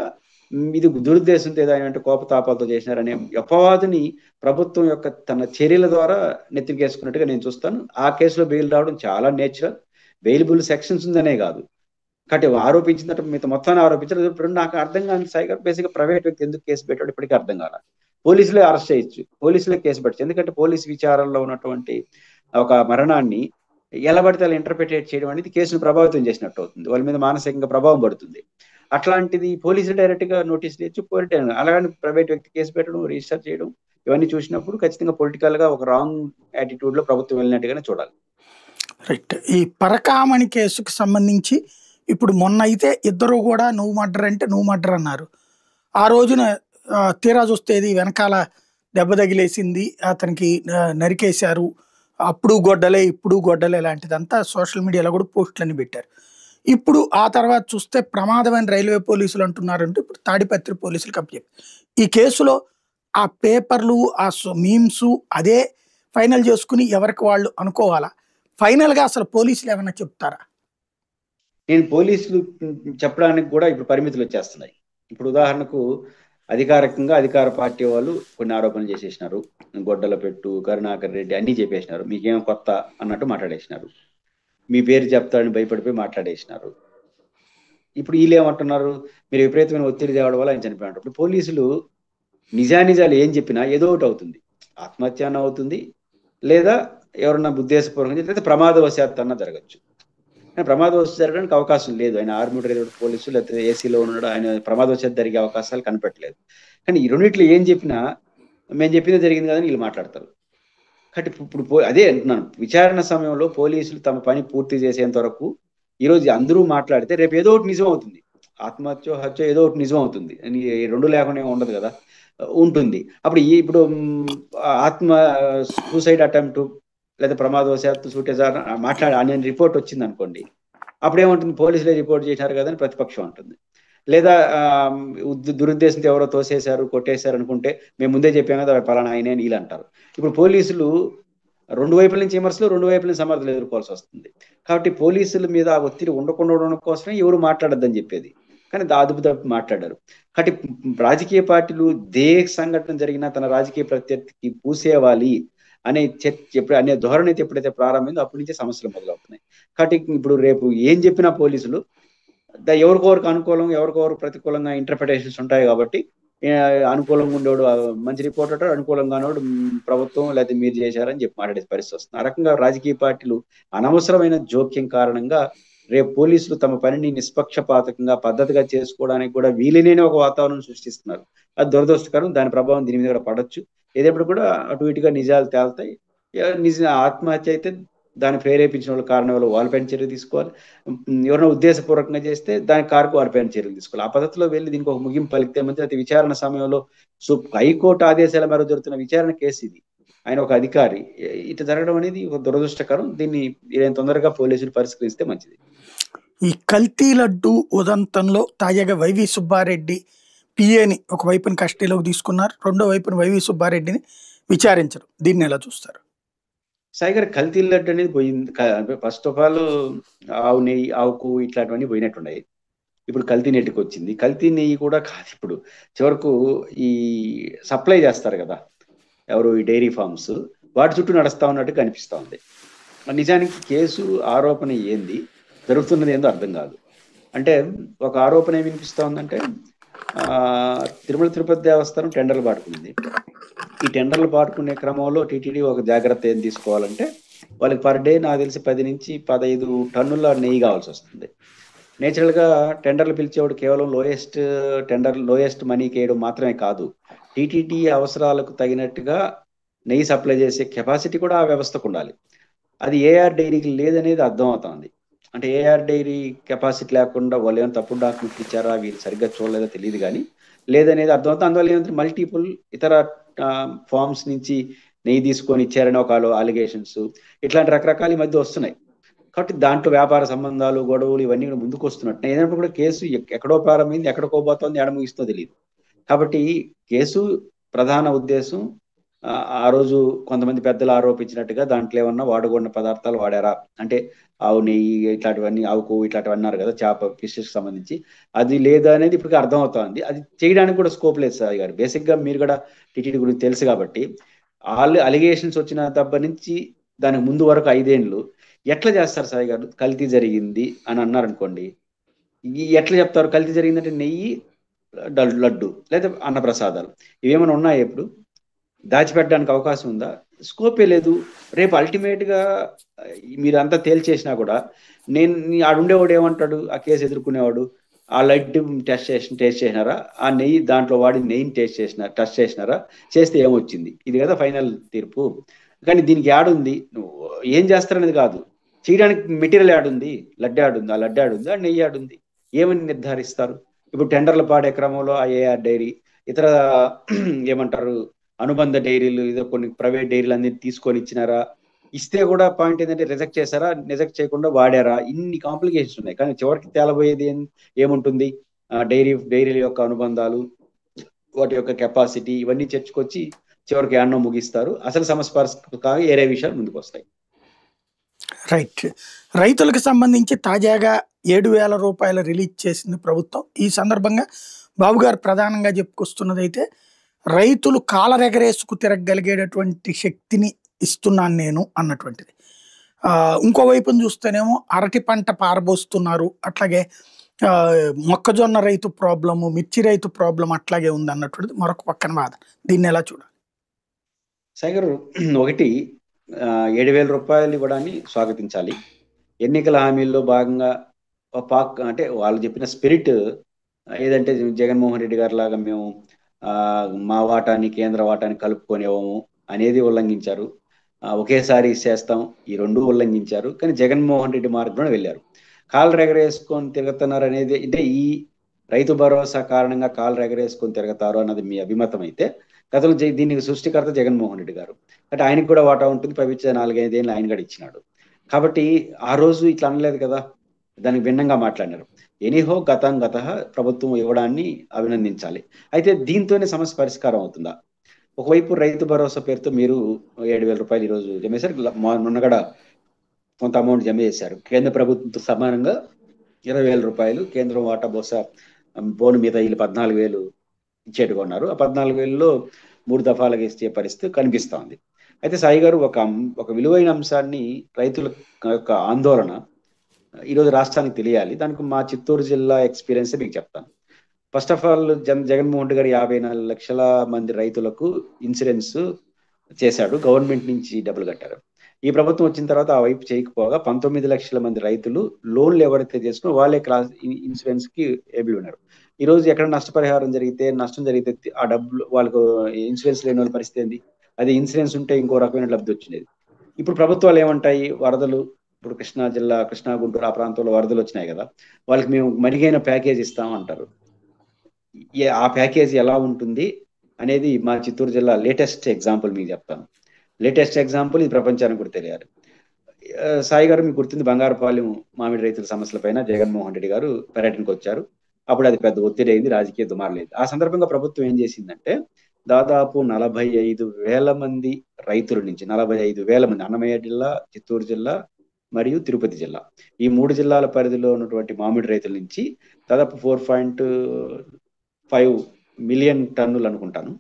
ఇది దురుద్దేశంతో ఏదంటే కోపతాపాలతో చేసినారనే అపవాదుని ప్రభుత్వం యొక్క తన చర్యల ద్వారా నెత్తికేసుకున్నట్టుగా నేను చూస్తాను. ఆ కేసులో బెయిల్ రావడం చాలా నేచురల్. బెయిలబుల్ సెక్షన్స్ ఉందనే కాదు, కాబట్టి ఆరోపించినట్టు మిగతా మొత్తాన్ని ఆరోపించారు. ఇప్పుడు నాకు అర్థం కాని సాయి గారు, బేసిక్గా ప్రైవేట్ వ్యక్తి ఎందుకు కేసు పెట్టాడు ఇప్పటికీ అర్థం కాల. పోలీసులే అరెస్ట్ చేయొచ్చు, పోలీసులే కేసు పెట్టచ్చు. ఎందుకంటే పోలీసు విచారణలో ఉన్నటువంటి ఒక మరణాన్ని ఎలా పడితే అలా ఇంటర్ప్రిటేట్ చేయడం అనేది కేసును ప్రభావితం చేసినట్టు అవుతుంది, వాళ్ళ మీద మానసికంగా ప్రభావం పడుతుంది. అట్లాంటిది పోలీసులు డైరెక్ట్ గా నోటీసులు ఇచ్చి అలాగని ప్రైవేట్ వ్యక్తి కేసు పెట్టడం, రిజిస్టర్ చేయడం, ఇవన్నీ చూసినప్పుడు ఖచ్చితంగా పొలిటికల్ గా ఒక రాంగ్ యాటిట్యూడ్ లో ప్రభుత్వం వెళ్ళినట్టుగానే చూడాలి. రైట్. ఈ పరకామణి కేసుకు సంబంధించి ఇప్పుడు మొన్న అయితే ఇద్దరు కూడా నువ్వు మర్డర్ అంటే నువ్వు మర్డర్ అన్నారు. ఆ రోజున తీరా చూస్తే ఇది వెనకాల దెబ్బ తగిలేసింది, అతనికి నరికేశారు, అప్పుడు గొడ్డలే ఇప్పుడు గొడ్డలే లాంటిదంతా సోషల్ మీడియాలో కూడా పోస్టులన్నీ పెట్టారు. ఇప్పుడు ఆ తర్వాత చూస్తే ప్రమాదమైన రైల్వే పోలీసులు అంటున్నారంటే ఇప్పుడు తాడిపత్రి పోలీసులకు అప్పచెప్పారు. ఈ కేసులో ఆ పేపర్లు ఆ మీమ్స్ అదే ఫైనల్ చేసుకుని ఎవరికి వాళ్ళు అనుకోవాలా? ఫైనల్ గా అసలు పోలీసులు ఏమైనా చెప్తారా? నేను పోలీసులు చెప్పడానికి కూడా ఇప్పుడు పరిమితులు వచ్చేస్తున్నాయి. ఇప్పుడు ఉదాహరణకు అధికారికంగా అధికార పార్టీ వాళ్ళు కొన్ని ఆరోపణలు చేసేసినారు, గొడ్డల పెట్టు, కరుణాకర్ రెడ్డి అన్ని చెప్పేసినారు, మీకేం కొత్త అన్నట్టు మాట్లాడేసినారు, మీ పేరు చెప్తారని భయపడిపోయి మాట్లాడేసినారు. ఇప్పుడు వీళ్ళు ఏమంటున్నారు, మీరు విపరీతమైన ఒత్తిడి తేవడం వల్ల ఆయన చనిపోయినారు. ఇప్పుడు పోలీసులు నిజానిజాలు ఏం చెప్పినా ఏదో ఒకటి అవుతుంది, ఆత్మహత్య అన్న అవుతుంది, లేదా ఎవరన్నా ఉద్దేశపూర్వకంగా లేదా ప్రమాదవశాత్తు అన్న జరగచ్చు. కానీ ప్రమాదవశాత్తు జరగడానికి అవకాశం లేదు. ఆయన ఆర్మీ డ్రైవర్ పోలీసు లేకపోతే ఏసీలో ఉన్నాడు, ఆయన ప్రమాదవశాత్తు జరిగే అవకాశాలు కనిపెట్టలేదు. కానీ ఈ రెండిట్లో ఏం చెప్పినా మేము చెప్పిందే జరిగింది కదని వీళ్ళు మాట్లాడతారు. కాబట్టి ఇప్పుడు అదే అంటున్నాను, విచారణ సమయంలో పోలీసులు తమ పని పూర్తి చేసేంత వరకు ఈరోజు అందరూ మాట్లాడితే రేపు ఏదో ఒకటి నిజం అవుతుంది, ఆత్మహత్య హత్య ఏదో ఒకటి నిజం అవుతుంది, రెండు లేకుండా ఉండదు కదా, ఉంటుంది. అప్పుడు ఇప్పుడు సూసైడ్ అటెంప్ట్ లేదా ప్రమాదవశాత్తు సూటేజార్ అనే రిపోర్ట్ వచ్చింది అనుకోండి, అప్పుడేముంటుంది, పోలీసులే రిపోర్ట్ చేశారు కదా అని ప్రతిపక్షం ఉంటుంది. లేదా దురుద్దేశంతో ఎవరో తోసేశారు కొట్టేశారు అనుకుంటే మేము ముందే చెప్పాం కదా పలానా ఆయనే అని వీళ్ళు అంటారు. ఇప్పుడు పోలీసులు రెండు వైపుల నుంచి విమర్శలు, రెండు వైపుల నుంచి సమర్థనలు ఎదుర్కోవాల్సి వస్తుంది. కాబట్టి పోలీసుల మీద ఆ ఒత్తిడి ఉండకుండా ఉండడం కోసమే ఎవరు మాట్లాడద్దని చెప్పేది, కానీ అదుపు తప్పి మాట్లాడారు. కాబట్టి రాజకీయ పార్టీలు సంఘటన జరిగినా తన రాజకీయ ప్రత్యర్థికి పూసేవాలి అనే అనే ధోరణి అయితే ఎప్పుడైతే ప్రారంభమైందో అప్పటి నుంచే సమస్యలు మొదలవుతున్నాయి. కాబట్టి ఇప్పుడు రేపు ఏం చెప్పినా పోలీసులు ఎవరికొవరికి అనుకూలం ఎవరికొవరు ప్రతికూలంగా ఇంటర్ప్రిటేషన్స్ ఉంటాయి. కాబట్టి అనుకూలంగా ఉండేవాడు మంచి రిపోర్ట్ అంటాడు, అనుకూలంగా ఉన్నవాడు ప్రభుత్వం లేదా మీరు చేశారని చెప్పి మాట్లాడే పరిస్థితి వస్తుంది. ఆ రకంగా రాజకీయ పార్టీలు అనవసరమైన జోక్యం కారణంగా రేపు పోలీసులు తమ పనిని నిష్పక్షపాతకంగా పద్ధతిగా చేసుకోవడానికి కూడా వీలులేని ఒక వాతావరణం సృష్టిస్తున్నారు. అది దురదృష్టకరం. దాని ప్రభావం దీని మీద కూడా పడవచ్చు. ఏదేప్పుడు కూడా అటు ఇటుగా నిజాలు తేలుతాయి. ఆత్మహత్య అయితే దాన్ని ప్రేరేపించిన వాళ్ళ కారణం వల్ల వాళ్ళపైన చర్య తీసుకోవాలి, ఎవరైనా ఉద్దేశపూర్వకంగా చేస్తే దాని కారకు వారిపైన చర్యలు తీసుకోవాలి. ఆ పద్ధతిలో వెళ్ళి దీనికి ఒక ముగింపు పలికితే మంచి. అయితే విచారణ సమయంలో హైకోర్టు ఆదేశాల మేరకు జరుగుతున్న విచారణ కేసు ఇది, ఆయన ఒక అధికారి, ఇటు జరగడం అనేది ఒక దురదృష్టకరం. దీన్ని తొందరగా పోలీసులు పరిష్కరిస్తే మంచిది. ఈ కల్తీ లడ్డు ఉదంతంలో తాజాగా వైవి సుబ్బారెడ్డి పిఏని ఒకవైపున కస్టడీలోకి తీసుకున్నారు, రెండో వైపున వైవి సుబ్బారెడ్డిని విచారించరు. దీన్ని ఎలా చూస్తారు? సాయిగారు, కల్తీ లడ్డు అనేది పోయింది. ఫస్ట్ ఆఫ్ ఆల్ ఆవు నెయ్యి, ఆవుకు ఇట్లాంటివన్నీ పోయినట్టున్నాయి. ఇప్పుడు కల్తీ నెట్టుకు వచ్చింది. కల్తీ నెయ్యి కూడా కాదు, ఇప్పుడు చివరకు ఈ సప్లై చేస్తారు కదా ఎవరు, ఈ డైరీ ఫార్మ్స్, వాటి చుట్టూ నడుస్తా ఉన్నట్టు కనిపిస్తా ఉంది. నిజానికి కేసు ఆరోపణ ఏంది, జరుగుతున్నది ఏందో అర్థం కాదు. అంటే ఒక ఆరోపణ ఏమి వినిపిస్తా ఉందంటే తిరుమల తిరుపతి దేవస్థానం టెండర్లు పాడుకుంది. ఈ టెండర్లు పాడుకునే క్రమంలో టీటీడీ ఒక జాగ్రత్త ఏం తీసుకోవాలంటే వాళ్ళకి పర్ డే నాకు తెలిసి 10 నుంచి 15 టన్నుల నెయ్యి కావాల్సి వస్తుంది. నేచురల్గా టెండర్లు పిలిచేవాడు కేవలం లోయెస్ట్ మనీకి వేయడం మాత్రమే కాదు, టీటీడీ అవసరాలకు తగినట్టుగా నెయ్యి సప్లై చేసే కెపాసిటీ కూడా ఆ వ్యవస్థకు ఉండాలి. అది ఏఆర్ డైరీకి లేదనేది అర్థం అవుతుంది. అంటే ఏఆర్ డైరీ కెపాసిటీ లేకుండా వాళ్ళు ఏమైనా తప్పుడు డాక్యుమెంట్లు ఇచ్చారా, వీళ్ళు సరిగ్గా చూడలేదో తెలియదు, కానీ లేదనేది అర్థమవుతుంది. అందువల్ల ఏమంటే మల్టిపుల్ ఇతర ఫార్మ్స్ నుంచి నెయ్యి తీసుకొని ఇచ్చారని ఒక అలిగేషన్స్, ఇట్లాంటి రకరకాల మధ్య వస్తున్నాయి. కాబట్టి దాంట్లో వ్యాపార సంబంధాలు, గొడవలు ఇవన్నీ కూడా ముందుకు వస్తున్నట్టు. ఏదైనప్పుడు కూడా కేసు ఎక్కడో ప్రారంభమైంది, ఎక్కడికో పోతుంది, ఎడ ముగిస్తుందో తెలియదు. కాబట్టి కేసు ప్రధాన ఉద్దేశం ఆ రోజు కొంతమంది పెద్దలు ఆరోపించినట్టుగా దాంట్లో ఏమన్నా వాడకూడని పదార్థాలు వాడారా, అంటే ఆవు నెయ్యి ఇట్లాంటివన్నీ, ఆవుకు ఇట్లాంటివి అన్నారు కదా, చేప ఫిషెస్ సంబంధించి, అది లేదా అనేది ఇప్పటికీ అర్థం అవుతుంది. అది చేయడానికి కూడా స్కోప్ లేదు సార్ గారు. బేసిక్గా మీరు కూడా టీటీడీ గురించి తెలుసు కాబట్టి, అలిగేషన్స్ వచ్చిన దగ్గర నుంచి దానికి ముందు వరకు 5 ఏళ్ళు ఎట్లా చేస్తారు సాయి గారు? కల్తీ జరిగింది అని అన్నారు అనుకోండి, ఎట్లా చెప్తారు కల్తీ జరిగిందంటే? నెయ్యి, లడ్డు లేదా అన్నప్రసాదాలు ఇవేమైనా ఉన్నాయా? ఎప్పుడు దాచిపెట్టడానికి అవకాశం ఉందా? స్కోపే లేదు. రేపు అల్టిమేట్గా మీరు అంతా తేల్చేసినా కూడా నేను ఆడుండేవాడు ఏమంటాడు, ఆ కేసు ఎదుర్కొనేవాడు, ఆ లడ్డు టెస్ట్ చేసినారా, ఆ నెయ్యి దాంట్లో వాడి నెయ్యిని టెస్ట్ చేసినారా, చేస్తే ఏమొచ్చింది, ఇది కదా ఫైనల్ తీర్పు. కానీ దీనికి యాడుంది, ఏం చేస్తారనేది కాదు, చేయడానికి మెటీరియల్ యాడ్ ఉంది, లడ్డు యాడ్ ఉంది, ఆ లడ్డు యాడ్ ఉంది, ఆ నెయ్యి యాడ్ ఉంది. ఏమని నిర్ధారిస్తారు? ఇప్పుడు టెండర్లు పాడే క్రమంలో ఐఏఆర్ డైరీ, ఇతర ఏమంటారు అనుబంధ డైరీలు, ఏదో కొన్ని ప్రైవేట్ డైరీలు అన్ని తీసుకొని ఇచ్చినారా? ఇస్తే కూడా పాయింట్ ఏంటంటే రిజెక్ట్ చేశారా, రిజెక్ట్ చేయకుండా వాడారా? ఇన్ని కాంప్లికేషన్స్ ఉన్నాయి. కానీ చివరికి తేలబోయేది ఏముంటుంది? డైరీల యొక్క అనుబంధాలు, వాటి యొక్క కెపాసిటీ, ఇవన్నీ చర్చకొచ్చి చివరికి యాడ్నో ముగిస్తారు. అసలు సమస్పర్శ కాగా ఏరే విషయాలు ముందుకు వస్తాయి. రైట్. రైతులకు సంబంధించి తాజాగా 7,000 రూపాయలు రిలీజ్ చేసింది ప్రభుత్వం. ఈ సందర్భంగా బాబు గారు ప్రధానంగా చెప్పుకొస్తున్నది అయితే రైతులు కాలరెగరేసుకు తిరగగలిగేటటువంటి శక్తిని ఇస్తున్నాను నేను అన్నటువంటిది. ఇంకోవైపున చూస్తేనేమో అరటి పంట పారబోస్తున్నారు, అట్లాగే మొక్కజొన్న రైతు ప్రాబ్లము, మిర్చి రైతు ప్రాబ్లం అట్లాగే ఉంది అన్నటువంటిది మరొక పక్కన వాదన. దీన్ని ఎలా చూడాలి? సాగర్, ఒకటి 7,000 రూపాయలు ఇవ్వడాన్ని స్వాగతించాలి. ఎన్నికల హామీల్లో భాగంగా అంటే వాళ్ళు చెప్పిన స్పిరిట్ ఏదంటే జగన్మోహన్ రెడ్డి గారి లాగా మేము మా వాటాన్ని కేంద్ర వాటాన్ని కలుపుకొనేవాము అనేది ఉల్లంఘించారు. ఒకేసారి ఇచ్చేస్తాం, ఈ రెండు ఉల్లంఘించారు. కానీ జగన్మోహన్ రెడ్డి మార్గంలో వెళ్ళారు. కాళ్ళు రెగరేసుకొని తిరుగుతున్నారు అనేది, అంటే ఈ రైతు భరోసా కారణంగా కాళ్ళు రెగరేసుకొని తిరుగుతారు అన్నది మీ అభిమతం అయితే, గతంలో దీనికి సృష్టికర్త జగన్మోహన్ రెడ్డి గారు, అంటే ఆయనకు కూడా వాటా ఉంటుంది. పవిత్ర 4-5 ఏళ్ళు ఆయన కూడా ఇచ్చినాడు. కాబట్టి ఆ రోజు ఇట్లా అనలేదు కదా, దానికి భిన్నంగా మాట్లాడినారు. ఎనీహో గతం గత ప్రభుత్వం ఇవ్వడాన్ని అభినందించాలి. అయితే దీంతోనే సమస్య పరిష్కారం అవుతుందా? ఒకవైపు రైతు భరోసా పేరుతో మీరు 7,000 రూపాయలు ఈరోజు జమ చేశారు. మొన్నగడ కొంత అమౌంట్ జమ చేశారు. కేంద్ర ప్రభుత్వంతో సమానంగా 20,000 రూపాయలు కేంద్రం వాటా బహుశా బోను మీద వీళ్ళు 14,000 ఇచ్చేట్టుగా ఉన్నారు. ఆ 14,000లో 3 దఫాలుగా ఇచ్చే పరిస్థితి కనిపిస్తా ఉంది. అయితే సాయి గారు, ఒక విలువైన అంశాన్ని, రైతుల యొక్క ఆందోళన ఈరోజు రాష్ట్రానికి తెలియాలి. దానికి మా చిత్తూరు జిల్లా ఎక్స్పీరియన్స్ మీకు చెప్తాను. First of all, Jaganmohan Reddy గారు 54 లక్షల మంది రైతులకు ఇన్సూరెన్స్ చేశాడు. గవర్నమెంట్ నుంచి డబ్బులు కట్టారు. ఈ ప్రభుత్వం వచ్చిన తర్వాత ఆ వైపు చేయకపోగా 19 లక్షల మంది రైతులు లోన్లు ఎవరైతే చేసుకుని వాళ్ళే ఇన్సూరెన్స్ కి ఏబుల్ ఉన్నారు. ఈ రోజు ఎక్కడ నష్టం జరిగితే ఆ డబ్బులు వాళ్ళకు ఇన్సూరెన్స్ లేని వాళ్ళ పరిస్థితి ఏంది? అది ఇన్సూరెన్స్ ఉంటే ఇంకో రకమైన లబ్ధి వచ్చినది. ఇప్పుడు ప్రభుత్వాలు ఏమంటాయి? వరదలు, ఇప్పుడు కృష్ణా జిల్లా, కృష్ణా గుంటూరు ఆ ప్రాంతంలో వరదలు వచ్చినాయి కదా, వాళ్ళకి మేము మరిగైన ప్యాకేజ్ ఇస్తాం అంటారు. ఆ ప్యాకేజీ ఎలా ఉంటుంది అనేది మా చిత్తూరు జిల్లా లేటెస్ట్ ఎగ్జాంపుల్ మీకు చెప్తాను. లేటెస్ట్ ఎగ్జాంపుల్ ఇది ప్రపంచానికి కూడా తెలియాలి. సాయి గారు, మీకు గుర్తుంది, బంగారుపాలెం మామిడి రైతుల సమస్యలపైన జగన్మోహన్ రెడ్డి గారు పర్యటనకు వచ్చారు. అప్పుడు అది పెద్ద ఒత్తిడి అయింది, రాజకీయ దుమారలేదు. ఆ సందర్భంగా ప్రభుత్వం ఏం చేసిందంటే, దాదాపు 45,000 మంది రైతుల నుంచి 45,000 మంది, అన్నమయ్య జిల్లా, చిత్తూరు జిల్లా మరియు తిరుపతి జిల్లా, ఈ 3 జిల్లాల పరిధిలో ఉన్నటువంటి మామిడి రైతుల నుంచి దాదాపు 4.5 మిలియన్ టన్నులు అనుకుంటాను,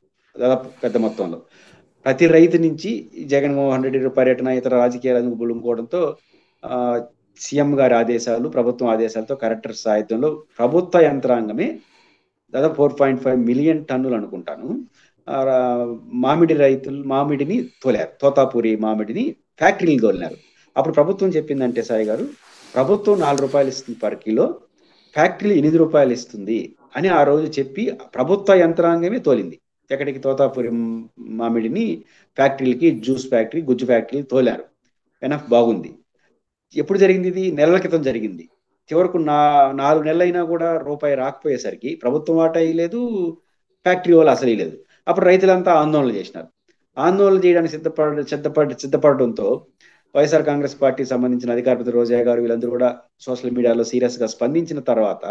దాదాపు పెద్ద మొత్తంలో ప్రతి రైతు నుంచి జగన్మోహన్ రెడ్డి పర్యటన, ఇతర రాజకీయాలను బులుముకోవడంతో సీఎం గారి ఆదేశాలు, ప్రభుత్వం ఆదేశాలతో కలెక్టర్ సాహిత్యంలో ప్రభుత్వ యంత్రాంగమే దాదాపు 4.5 మిలియన్ టన్నులు అనుకుంటాను మామిడిని తోలారు. తోతాపూరి మామిడిని ఫ్యాక్టరీలు తోలినారు. అప్పుడు ప్రభుత్వం చెప్పిందంటే, సాయి గారు, ప్రభుత్వం 4 రూపాయలు ఇస్తుంది పర్ కిలో, ఫ్యాక్టరీ 8 రూపాయలు ఇస్తుంది అని ఆ రోజు చెప్పి ప్రభుత్వ యంత్రాంగమే తోలింది. ఎక్కడికి? తోతాపూరి మామిడిని ఫ్యాక్టరీలకి, జ్యూస్ ఫ్యాక్టరీ, గుజ్జు ఫ్యాక్టరీ తోలారు. ఎనఫ్, బాగుంది. ఎప్పుడు జరిగింది ఇది? నెలల క్రితం జరిగింది. చివరకు 4 నెలలైనా కూడా రూపాయి రాకపోయేసరికి ప్రభుత్వం వాటా ఇవ్వలేదు, ఫ్యాక్టరీ వాళ్ళు అసలు ఇవ్వలేదు. అప్పుడు రైతులంతా ఆందోళన చేసినారు. ఆందోళన చేయడానికి సిద్ధపడడంతో వైఎస్ఆర్ కాంగ్రెస్ పార్టీకి సంబంధించిన అధికారపతి రోజా గారు, వీళ్ళందరూ కూడా సోషల్ మీడియాలో సీరియస్ గా స్పందించిన తర్వాత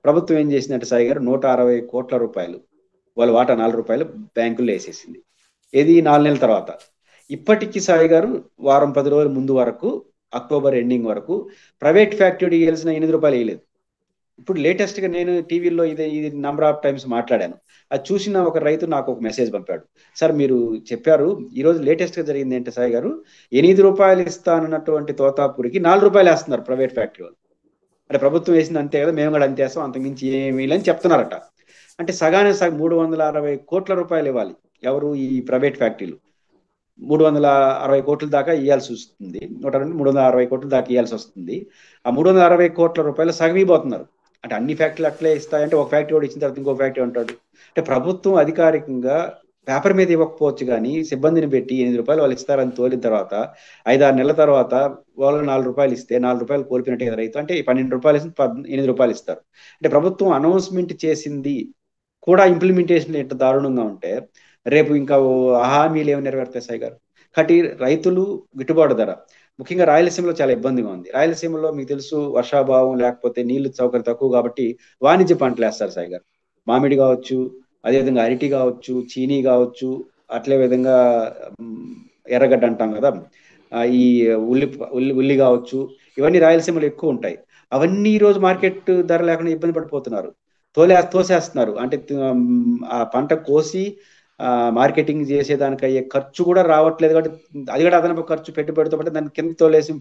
ప్రభుత్వం ఏం చేసిందంటే, సాయి గారు, 160 కోట్ల రూపాయలు వాళ్ళ వాటా 4 రూపాయలు బ్యాంకుల్లో వేసేసింది. ఏది? 4 నెలల తర్వాత. ఇప్పటికీ సాయి గారు, వారం 10 రోజుల ముందు వరకు, అక్టోబర్ ఎండింగ్ వరకు ప్రైవేట్ ఫ్యాక్టరీ ఇవ్వాల్సిన 8 రూపాయలు వేయలేదు. ఇప్పుడు లేటెస్ట్ గా నేను టీవీలో ఇది నంబర్ ఆఫ్ టైమ్స్ మాట్లాడాను. అది చూసిన ఒక రైతు నాకు ఒక మెసేజ్ పంపాడు. సార్, మీరు చెప్పారు, ఈ రోజు లేటెస్ట్ గా జరిగింది ఏంటి సాయి గారు, 8 రూపాయలు ఇస్తానన్నటువంటి తోతాపూరికి 4 రూపాయలు వేస్తున్నారు ప్రైవేట్ ఫ్యాక్టరీ వాళ్ళు. అంటే ప్రభుత్వం వేసింది అంతే కదా, మేము కూడా అంతే వేస్తాం, అంతకుమించి ఏమీ అని చెప్తున్నారట. అంటే సగానికి సగం 360 కోట్ల రూపాయలు ఇవ్వాలి ఎవరు? ఈ ప్రైవేట్ ఫ్యాక్టరీలు. 360 కోట్ల దాకా ఇవ్వాల్సి వస్తుంది. 360 కోట్ల దాకా ఇవ్వాల్సి వస్తుంది. ఆ 360 కోట్ల రూపాయలు సగం ఇవ్వబోతున్నారు. అంటే అన్ని ఫ్యాక్టరీలు అట్లే ఇస్తాయంటే, ఒక ఫ్యాక్టరీ కూడా ఇచ్చిన తర్వాత ఇంకో ఫ్యాక్టరీ ఉంటాడు. అంటే ప్రభుత్వం అధికారికంగా పేపర్ మీద ఇవ్వకపోవచ్చు కానీ సిబ్బందిని పెట్టి రూ. 8 వాళ్ళు ఇస్తారని తోలిన తర్వాత 5-6 నెలల తర్వాత వాళ్ళు రూ. 4 ఇస్తే రూ. 4 కోల్పోయినట్టే కదా రైతు. అంటే రూ. 12 ఇస్తే రూ. 8 ఇస్తారు. అంటే ప్రభుత్వం అనౌన్స్మెంట్ చేసింది కూడా ఇంప్లిమెంటేషన్ ఎంత దారుణంగా ఉంటే రేపు ఇంకా హామీలు ఏమి నెరవేరుతాయి సాయి గారు? కాబట్టి రైతులు గిట్టుబాటు ధర ముఖ్యంగా రాయలసీమలో చాలా ఇబ్బందిగా ఉంది. రాయలసీమలో మీకు తెలుసు వర్షాభావం లేకపోతే నీళ్లు సౌకర్యం తక్కువ కాబట్టి వాణిజ్య పంటలు వేస్తారు సాయి గారు. మామిడి కావచ్చు, అదేవిధంగా అరటి కావచ్చు, చీనీ కావచ్చు, అట్లే విధంగా ఎర్రగడ్డ అంటాం కదా, ఈ ఉల్లి కావచ్చు, ఇవన్నీ రాయలసీమలో ఎక్కువ ఉంటాయి. అవన్నీ ఈ రోజు మార్కెట్ ధర లేకుండా ఇబ్బంది పడిపోతున్నారు, తోసేస్తున్నారు. అంటే ఆ పంట కోసి మార్కెటింగ్ చేసేదానికి అయ్యే ఖర్చు కూడా రావట్లేదు కాబట్టి అది కూడా అదనపు ఖర్చు పెట్టుబడితో పాటు దాన్ని కింద తోలేసి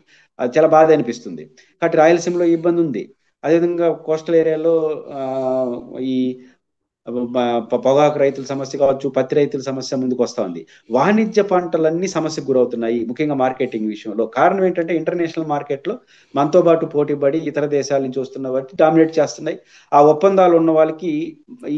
చాలా బాధ అనిపిస్తుంది. కాబట్టి రాయలసీమలో ఇబ్బంది ఉంది. అదేవిధంగా కోస్టల్ ఏరియాలో ఈ పొగాకు రైతుల సమస్య కావచ్చు, పత్తి రైతుల సమస్య ముందుకు వస్తా ఉంది. వాణిజ్య పంటలన్నీ సమస్యకు గురవుతున్నాయి ముఖ్యంగా మార్కెటింగ్ విషయంలో. కారణం ఏంటంటే ఇంటర్నేషనల్ మార్కెట్ లో మనతో పాటు పోటీ పడి ఇతర దేశాల నుంచి వస్తున్న వాటి డామినేట్ చేస్తున్నాయి. ఆ ఒప్పందాలు ఉన్న వాళ్ళకి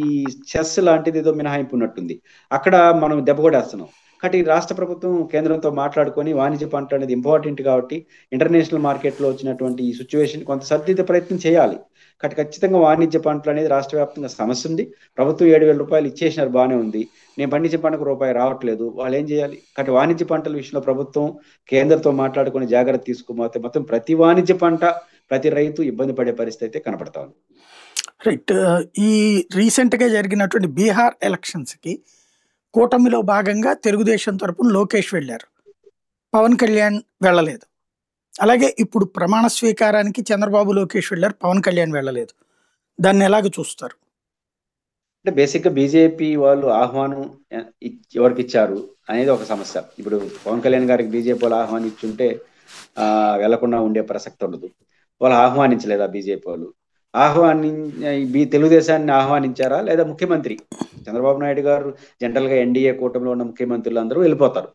ఈ చెస్ లాంటిది ఏదో మినహాయింపు ఉన్నట్టుంది, అక్కడ మనం దెబ్బకొడేస్తున్నాం. కాబట్టి రాష్ట్ర ప్రభుత్వం కేంద్రంతో మాట్లాడుకొని వాణిజ్య పంట అనేది ఇంపార్టెంట్ కాబట్టి ఇంటర్నేషనల్ మార్కెట్ లో వచ్చినటువంటి ఈ సిచ్యువేషన్ కొంత సర్దిద్దే ప్రయత్నం చేయాలి. కాబట్టి ఖచ్చితంగా వాణిజ్య పంటలు అనేది రాష్ట్ర వ్యాప్తంగా సమస్య ఉంది. ప్రభుత్వం 7,000 రూపాయలు ఇచ్చేసినారు, బాగానే ఉంది. నేను పండించే పంటకు రూపాయి రావట్లేదు, వాళ్ళు ఏం చేయాలి? కాబట్టి వాణిజ్య పంటల విషయంలో ప్రభుత్వం కేంద్రంతో మాట్లాడుకొని జాగ్రత్త తీసుకోకపోతే మొత్తం ప్రతి వాణిజ్య పంట, ప్రతి రైతు ఇబ్బంది పడే పరిస్థితి అయితే కనపడతా ఉంది. రైట్. ఈ రీసెంట్ గా జరిగినటువంటి బీహార్ ఎలక్షన్స్ కి కూటమిలో భాగంగా తెలుగుదేశం తరపున లోకేష్ వెళ్ళారు, పవన్ కళ్యాణ్ వెళ్ళలేదు. అలాగే ఇప్పుడు ప్రమాణ స్వీకారానికి చంద్రబాబు లోకేష్ వెళ్ళారు, పవన్ కళ్యాణ్ వెళ్ళలేదు. దాన్ని ఎలాగ చూస్తారు? అంటే బేసిక్ గా బీజేపీ వాళ్ళు ఆహ్వానం ఎవరికి ఇచ్చారు అనేది ఒక సమస్య. ఇప్పుడు పవన్ కళ్యాణ్ గారికి బీజేపీ వాళ్ళు ఆహ్వానించుంటే వెళ్లకుండా ఉండే ప్రసక్తి ఉండదు. వాళ్ళు ఆహ్వానించలేదా బీజేపీ వాళ్ళు? తెలుగుదేశాన్ని ఆహ్వానించారా లేదా ముఖ్యమంత్రి చంద్రబాబు నాయుడు గారు జనరల్ గా ఎన్డీఏ కూటమిలో ఉన్న ముఖ్యమంత్రులు అందరూ వెళ్ళిపోతారు,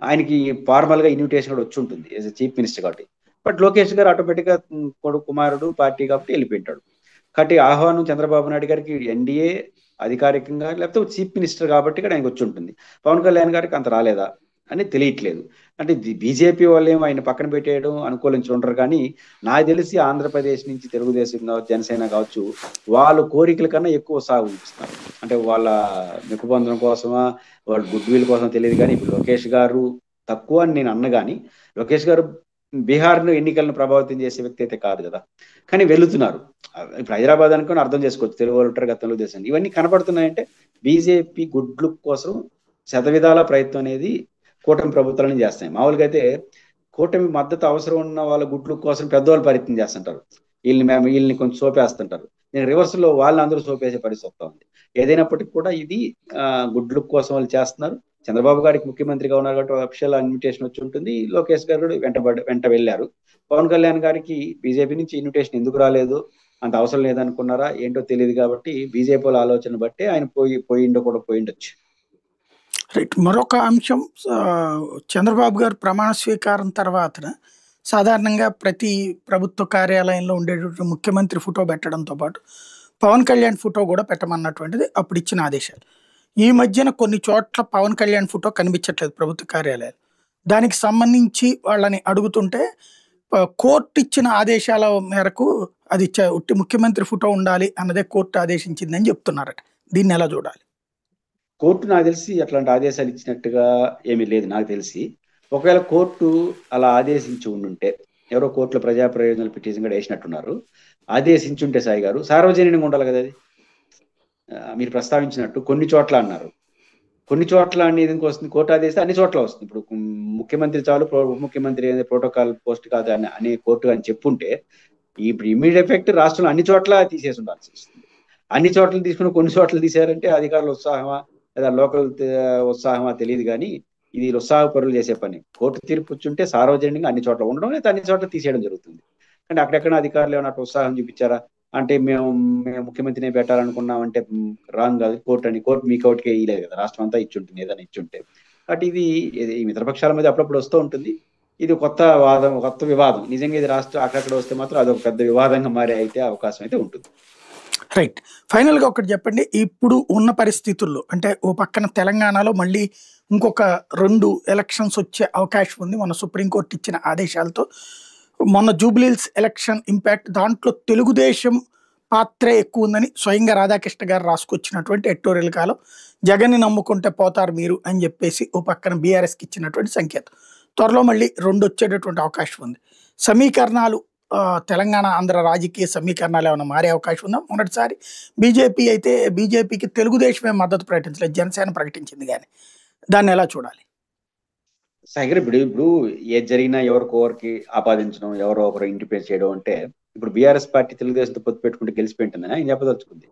ఆయనకి ఫార్మల్ గా ఇన్విటేషన్ కూడా వచ్చి ఉంటుంది యాజ్ చీఫ్ మినిస్టర్ కాబట్టి. బట్ లోకేష్ గారు ఆటోమేటిక్ గా కొడుకు కుమారుడు పార్టీ కాబట్టి వెళ్ళిపోయింటాడు. కాబట్టి ఆహ్వానం చంద్రబాబు నాయుడు గారికి ఎన్డీఏ అధికారికంగా లేకపోతే చీఫ్ మినిస్టర్ కాబట్టి ఇక్కడ ఆయనకు వచ్చి ఉంటుంది. పవన్ కళ్యాణ్ గారికి అంత రాలేదా అని తెలియట్లేదు. అంటే బీజేపీ వాళ్ళు ఏమో ఆయన పక్కన పెట్టేయడం అనుకూలించి ఉండరు. కానీ నాకు తెలిసి ఆంధ్రప్రదేశ్ నుంచి తెలుగుదేశం కావచ్చు, జనసేన కావచ్చు, వాళ్ళు కోరికల కన్నా ఎక్కువ సాగు చూపిస్తున్నారు. అంటే వాళ్ళ మెప్పుబంధనం కోసమా, వాళ్ళ గుడ్ విల్ కోసం తెలియదు. కానీ ఇప్పుడు లోకేష్ గారు తక్కువ అని నేను అన్న కానీ లోకేష్ గారు బీహార్ను ఎన్నికలను ప్రభావితం చేసే వ్యక్తి అయితే కాదు కదా. కానీ వెళుతున్నారు. ఇప్పుడు హైదరాబాద్ అనుకుని అర్థం చేసుకోవచ్చు, తెలుగు వాళ్ళు ఉంటారు గతంలో దేశం. ఇవన్నీ కనపడుతున్నాయంటే బీజేపీ గుడ్ లుక్ కోసం శతవిధాల ప్రయత్నం అనేది కూటమి ప్రభుత్వాలను చేస్తాయి. మామూలుగా అయితే కూటమి మద్దతు అవసరం ఉన్న వాళ్ళ గుడ్ లుక్ కోసం పెద్దవాళ్ళు ప్రయత్నం చేస్తుంటారు, వీళ్ళని కొంచెం సోపేస్తుంటారు. నేను రివర్స్ లో వాళ్ళని అందరూ సోపేసే పరిస్థితి వస్తా ఉంది. ఏదైనప్పటికీ కూడా ఇది గుడ్ లుక్ కోసం వాళ్ళు చేస్తున్నారు. చంద్రబాబు గారికి ముఖ్యమంత్రిగా ఉన్నారు కాబట్టి అఫీషియల్ ఇన్విటేషన్ వచ్చి ఉంటుంది. లోకేష్ గారు కూడా వెంట వెళ్ళారు. పవన్ కళ్యాణ్ గారికి బీజేపీ నుంచి ఇన్విటేషన్ ఎందుకు రాలేదు, అంత అవసరం లేదనుకున్నారా ఏంటో తెలియదు. కాబట్టి బీజేపీ వాళ్ళ ఆలోచన బట్టి ఆయన పోయిండొచ్చు. రైట్. మరొక అంశం, చంద్రబాబు గారు ప్రమాణ స్వీకారం తర్వాత సాధారణంగా ప్రతి ప్రభుత్వ కార్యాలయంలో ఉండేటువంటి ముఖ్యమంత్రి ఫోటో పెట్టడంతో పాటు పవన్ కళ్యాణ్ ఫోటో కూడా పెట్టమన్నటువంటిది అప్పుడు ఇచ్చిన ఆదేశాలు. ఈ మధ్యన కొన్ని చోట్ల పవన్ కళ్యాణ్ ఫోటో కనిపించట్లేదు ప్రభుత్వ కార్యాలయాలు. దానికి సంబంధించి వాళ్ళని అడుగుతుంటే కోర్టు ఇచ్చిన ఆదేశాల మేరకు అది ముఖ్యమంత్రి ఫోటో ఉండాలి అన్నదే కోర్టు ఆదేశించిందని చెప్తున్నారట. దీన్ని ఎలా చూడాలి? కోర్టు నాకు తెలిసి అట్లాంటి ఆదేశాలు ఇచ్చినట్టుగా ఏమీ లేదు నాకు తెలిసి. ఒకవేళ కోర్టు అలా ఆదేశించి ఉండుంటే, ఎవరో కోర్టులో ప్రజా ప్రయోజనాల పిటిషన్ కూడా వేసినట్టున్నారు, ఆదేశించుంటే సాయి గారు సార్వజనీనంగా ఉండాలి కదా. అది మీరు ప్రస్తావించినట్టు కొన్ని చోట్ల అన్నారు, కొన్ని చోట్ల అనేది వస్తుంది కోర్టు ఆదేశిస్తే అన్ని చోట్ల వస్తుంది. ఇప్పుడు ముఖ్యమంత్రి చాలు, ముఖ్యమంత్రి ప్రోటోకాల్ పోస్ట్ కాదు అనే కోర్టు అని చెప్పుంటే ఇప్పుడు ఇమీడియట్ ఎఫెక్ట్ రాష్ట్రంలో అన్ని చోట్ల తీసేసి ఉండాల్సి వస్తుంది. అన్ని చోట్ల తీసుకుని కొన్ని చోట్ల తీసారంటే అధికారుల ఉత్సాహమా లేదా లోకల్ ఉత్సాహమా తెలియదు. కానీ ఇది ఉత్సాహపరులు చేసే పని. కోర్టు తీర్పు వచ్చుంటే సార్వజనికంగా అన్ని చోట్ల ఉండడం లేదా అన్ని చోట్ల తీసేయడం జరుగుతుంది. కానీ అక్కడెక్కడ అధికారులు ఏమైనా ఉత్సాహం చూపించారా అంటే మేము ముఖ్యమంత్రిని పెట్టాలనుకున్నాం అంటే రాంగ్ కాదు. కోర్టు మీ కోర్టుకే వేయలేదు కదా, రాష్ట్రం అంతా ఇచ్చుంటుంది ఏదైనా ఇచ్చుంటే. కాబట్టి ఇది మిత్రపక్షాల మీద అప్పుడప్పుడు వస్తూ ఉంటుంది. ఇది కొత్త వివాదం. నిజంగా ఇది రాష్ట్రం అక్కడక్కడ వస్తే మాత్రం అదొక పెద్ద వివాదంగా మారే అయితే అవకాశం అయితే ఉంటుంది. రైట్. ఫైనల్‌గా ఒకటి చెప్పండి. ఇప్పుడు ఉన్న పరిస్థితుల్లో అంటే ఓ పక్కన తెలంగాణలో మళ్ళీ ఇంకొక 2 ఎలక్షన్స్ వచ్చే అవకాశం ఉంది. మొన్న సుప్రీం కోర్ట్ ఇచ్చిన ఆదేశాలతో. మొన్న జూబ్లీ హిల్స్ ఎలక్షన్ ఇంపాక్ట్ దాంట్లో తెలుగుదేశం పాత్రే ఎక్కువుందని స్వయంగా రాధాకృష్ణ గారు రాసుకొచ్చినటువంటి ఎడిటోరియల్ కాలం. జగన్‌ని నమ్ముకుంటే పోతారు మీరు అని చెప్పేసి ఓ పక్కన బీఆర్ఎస్‌కి ఇచ్చినటువంటి సంకేతం. త్వరలో మళ్ళీ 2 వచ్చేటటువంటి అవకాశం ఉంది. సమీకరణాలు తెలంగాణ, ఆంధ్ర రాజకీయ సమీకరణాలు ఏమైనా మారే అవకాశం ఉందా? మొదటిసారి బీజేపీ అయితే బీజేపీకి తెలుగుదేశమే మద్దతు ప్రకటించలేదు. జనసేన ప్రకటించింది గాని. దాన్ని ఎలా చూడాలి? సాగర్ ఇప్పుడు ఇప్పుడు ఏది జరిగినా ఎవరికొకరికి ఆపాదించడం, ఎవరో ఒకరు ఇంటిపేర్ చేయడం అంటే ఇప్పుడు బీఆర్ఎస్ పార్టీ తెలుగుదేశంతో పొత్తు పెట్టుకుంటే గెలిచిపోయింటుందని ఆయన చెప్పదలుచుకుంది.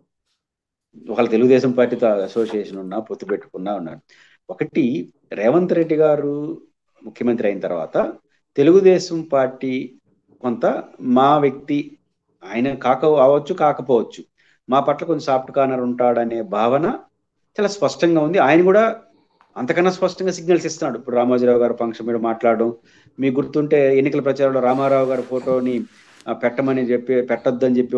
ఒకవేళ తెలుగుదేశం పార్టీతో అసోసియేషన్ ఉన్నా, పొత్తు పెట్టుకున్నా ఉన్నాడు. ఒకటి, రేవంత్ రెడ్డి గారు ముఖ్యమంత్రి అయిన తర్వాత తెలుగుదేశం పార్టీ కొంత మా వ్యక్తి, ఆయన అవ్వచ్చు కాకపోవచ్చు, మా పట్ల కొంచెం సాఫ్ట్ కార్నర్ ఉంటాడనే భావన చాలా స్పష్టంగా ఉంది. ఆయన కూడా అంతకన్నా స్పష్టంగా సిగ్నల్స్ ఇస్తున్నాడు. ఇప్పుడు రామోజీరావు గారు ఫంక్షన్ మీద మాట్లాడడం, మీకు గుర్తుంటే ఎన్నికల ప్రచారంలో రామారావు గారి ఫోటోని పెట్టమని చెప్పి పెట్టొద్దని చెప్పి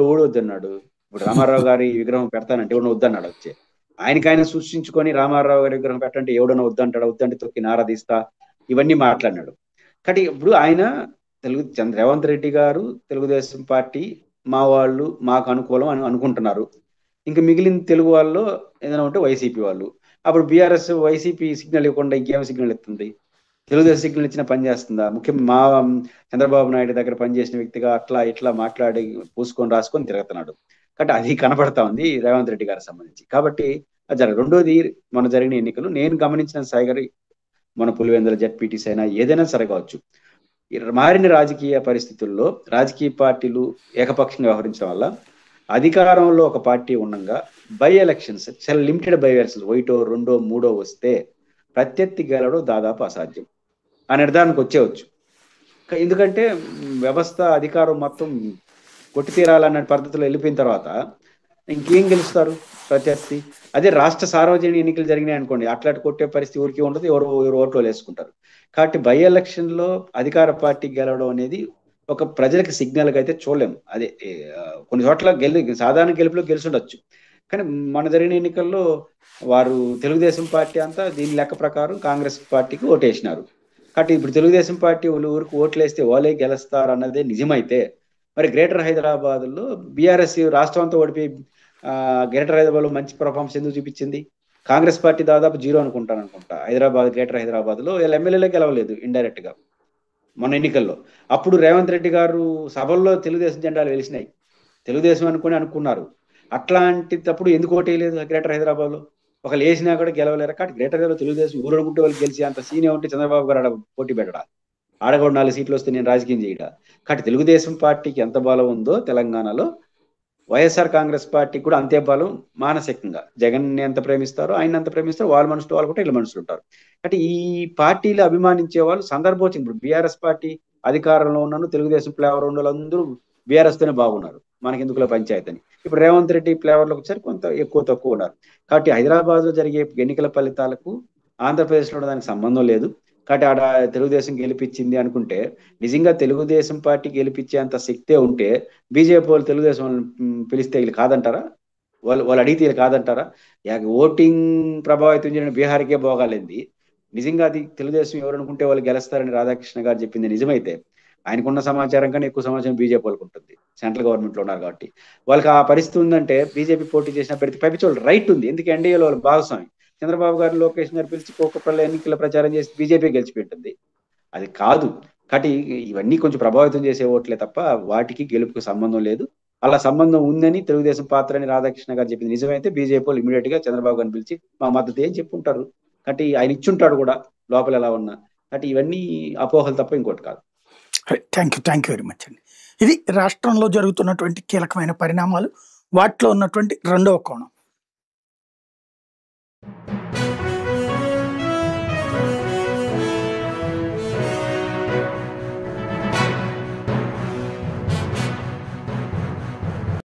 ఓడొద్దు అన్నాడు. ఇప్పుడు రామారావు గారి విగ్రహం పెడతానంటే ఎవడో వద్దన్నాడు. వచ్చే ఆయనకి ఆయన సృష్టించుకొని రామారావు గారి విగ్రహం పెట్టంటే ఎవడన్నా వద్దంటాడు, వద్దంటే తొక్కి నారాధిస్తా, ఇవన్నీ మాట్లాడినాడు. కాబట్టి ఇప్పుడు ఆయన రేవంత్ రెడ్డి గారు తెలుగుదేశం పార్టీ మా వాళ్ళు మాకు అనుకూలం అని అనుకుంటున్నారు. ఇంకా మిగిలిన తెలుగు వాళ్ళు ఏదైనా ఉంటే వైసీపీ వాళ్ళు. అప్పుడు బీఆర్ఎస్ వైసీపీ సిగ్నల్ ఇవ్వకుండా ఇంకేం సిగ్నల్ ఇస్తుంది? తెలుగుదేశం సిగ్నల్ ఇచ్చిన పని చేస్తుందా? ముఖ్యంగా మా చంద్రబాబు నాయుడు దగ్గర పనిచేసిన వ్యక్తిగా అట్లా ఇట్లా మాట్లాడి పూసుకొని రాసుకొని తిరుగుతున్నాడు. కాబట్టి అది కనబడతా ఉంది రేవంత్ రెడ్డి గారికి సంబంధించి. కాబట్టి అది జరగదు. రెండోది, మన జరిగిన ఎన్నికలు నేను గమనించిన సాగర్, మన పులివెందుల జెడ్పీటీసీ అయినా ఏదైనా సరే కావచ్చు, మారిన రాజకీయ పరిస్థితుల్లో రాజకీయ పార్టీలు ఏకపక్షంగా వ్యవహరించడం వల్ల అధికారంలో ఒక పార్టీ ఉండగా బై ఎలక్షన్స్, చాలా లిమిటెడ్ బై ఎలక్షన్స్, 1, 2, 3 వస్తే ప్రత్యర్థి గెలవడం దాదాపు అసాధ్యం ఆ నిర్ధారణకు వచ్చేవచ్చు. ఎందుకంటే వ్యవస్థ అధికారం మొత్తం కొట్టి తీరాలన్న పద్ధతిలో వెళ్ళిపోయిన తర్వాత ఇంకేం గెలుస్తారు ప్రత్యర్థి? అదే రాష్ట్ర సార్వజనిక ఎన్నికలు జరిగినాయి అనుకోండి, అట్లాంటి కొట్టే పరిస్థితి ఊరికి ఉండదు, ఎవరు ఓట్లు వేసుకుంటారు. కాబట్టి బై ఎలక్షన్ లో అధికార పార్టీ గెలవడం అనేది ఒక ప్రజలకు సిగ్నల్ గా అయితే చూడలేము. అదే కొన్ని చోట్ల సాధారణ గెలుపులో గెలిచుండొచ్చు, కానీ మన జరిగిన ఎన్నికల్లో వారు తెలుగుదేశం పార్టీ అంతా దీని లెక్క ప్రకారం కాంగ్రెస్ పార్టీకి ఓటేసినారు. కాబట్టి ఇప్పుడు తెలుగుదేశం పార్టీ ఊరికి ఓట్లు వేస్తే వాళ్ళే గెలుస్తారు అన్నదే నిజమైతే, మరి గ్రేటర్ హైదరాబాద్ లో బీఆర్ఎస్ రాష్ట్రం అంతా ఓడిపోయి గ్రేటర్ హైదరాబాద్ లో మంచి పర్ఫార్మెన్స్ ఎందుకు చూపించింది? కాంగ్రెస్ పార్టీ దాదాపు 0 అనుకుంటా హైదరాబాద్, గ్రేటర్ హైదరాబాద్ లో వీళ్ళ ఎమ్మెల్యేలే గెలవలేదు ఇండైరెక్ట్ గా మన ఎన్నికల్లో. అప్పుడు రేవంత్ రెడ్డి గారు సభల్లో తెలుగుదేశం జెండాలు వెలిసినాయి, తెలుగుదేశం అనుకున్నారు. అట్లాంటిప్పుడు ఎందుకు ఓటేయలేదు గ్రేటర్ హైదరాబాద్ లో? ఒకళ్ళు వేసినా కూడా గెలవలేరు. కాబట్టి గ్రేటర్ హైదరాబాద్ తెలుగుదేశం ఊరనుకుంటే వాళ్ళు గెలిచి అంత సీనియర్ ఉంటే చంద్రబాబు గారు పోటీ పెట్టడా? ఆడగొండ 4 సీట్లు వస్తే నేను రాజకీయం చేయడా? కాబట్టి తెలుగుదేశం పార్టీకి ఎంత బలం ఉందో తెలంగాణలో వైఎస్ఆర్ కాంగ్రెస్ పార్టీకి కూడా అంతే బలం మానసికంగా. జగన్ ఎంత ప్రేమిస్తారో ఆయన ఎంత ప్రేమిస్తారో, వాళ్ళ మనుషులు వాళ్ళు కూడా వీళ్ళ మనుషులు ఉంటారు. అంటే ఈ పార్టీలు అభిమానించే వాళ్ళు సందర్భోచితం. ఇప్పుడు బీఆర్ఎస్ పార్టీ అధికారంలో ఉన్నాను, తెలుగుదేశం ఫ్లేవర్ ఉన్న వాళ్ళందరూ బీఆర్ఎస్ తోనే బాగున్నారు, మనకి ఎందుకులో పంచాయతీ అని. ఇప్పుడు రేవంత్ రెడ్డి ఫ్లేవర్లోకి వచ్చారు, కొంత ఎక్కువ తక్కువ ఉన్నారు. కాబట్టి హైదరాబాద్ లో జరిగే ఎన్నికల ఫలితాలకు ఆంధ్రప్రదేశ్ లో దానికి సంబంధం లేదు. కాబట్టి ఆడ తెలుగుదేశం గెలిపించింది అనుకుంటే, నిజంగా తెలుగుదేశం పార్టీ గెలిపించేంత శక్తే ఉంటే బీజేపీ వాళ్ళు తెలుగుదేశం పిలిస్తే వీళ్ళు కాదంటారా? వాళ్ళు అడిగితే వీళ్ళు కాదంటారా? ఓటింగ్ ప్రభావితం చేయడం బీహార్కే పోగాలింది. నిజంగా అది తెలుగుదేశం ఎవరు అనుకుంటే వాళ్ళు గెలుస్తారని రాధాకృష్ణ గారు చెప్పింది నిజమైతే, ఆయనకున్న సమాచారం కన్నా ఎక్కువ సమాచారం బీజేపీ వాళ్ళకు ఉంటుంది, సెంట్రల్ గవర్నమెంట్ లో ఉన్నారు కాబట్టి. వాళ్ళకి ఆ పరిస్థితి ఉందంటే బీజేపీ పోటీ చేసిన ప్రతి పంపించే రైట్ ఉంది. ఎందుకు? ఎన్డీఏలో వాళ్ళు భాగస్వామి. చంద్రబాబు గారు, లోకేష్ గారు పిలిచి కోకపల్లి ఎన్నికల ప్రచారం చేసి బీజేపీ గెలిచిపెట్టింది. అది కాదు. కాబట్టి ఇవన్నీ కొంచెం ప్రభావితం చేసే ఓట్లే తప్ప వాటికి గెలుపుకు సంబంధం లేదు. అలా సంబంధం ఉందని తెలుగుదేశం పాత్ర అని రాధాకృష్ణ గారు చెప్పింది నిజమైతే బీజేపీ వాళ్ళు ఇమీడియట్ గా చంద్రబాబు గారిని పిలిచి మా మద్దతు ఏం చెప్పుంటారు. కాబట్టి ఆయన ఇచ్చుంటాడు కూడా లోపల ఎలా ఉన్నా. కాబట్టి ఇవన్నీ అపోహలు తప్ప ఇంకోటి కాదు. థ్యాంక్ యూ వెరీ మచ్ అండి. ఇది రాష్ట్రంలో జరుగుతున్నటువంటి కీలకమైన పరిణామాలు, వాటిలో ఉన్నటువంటి రెండవ కోణం.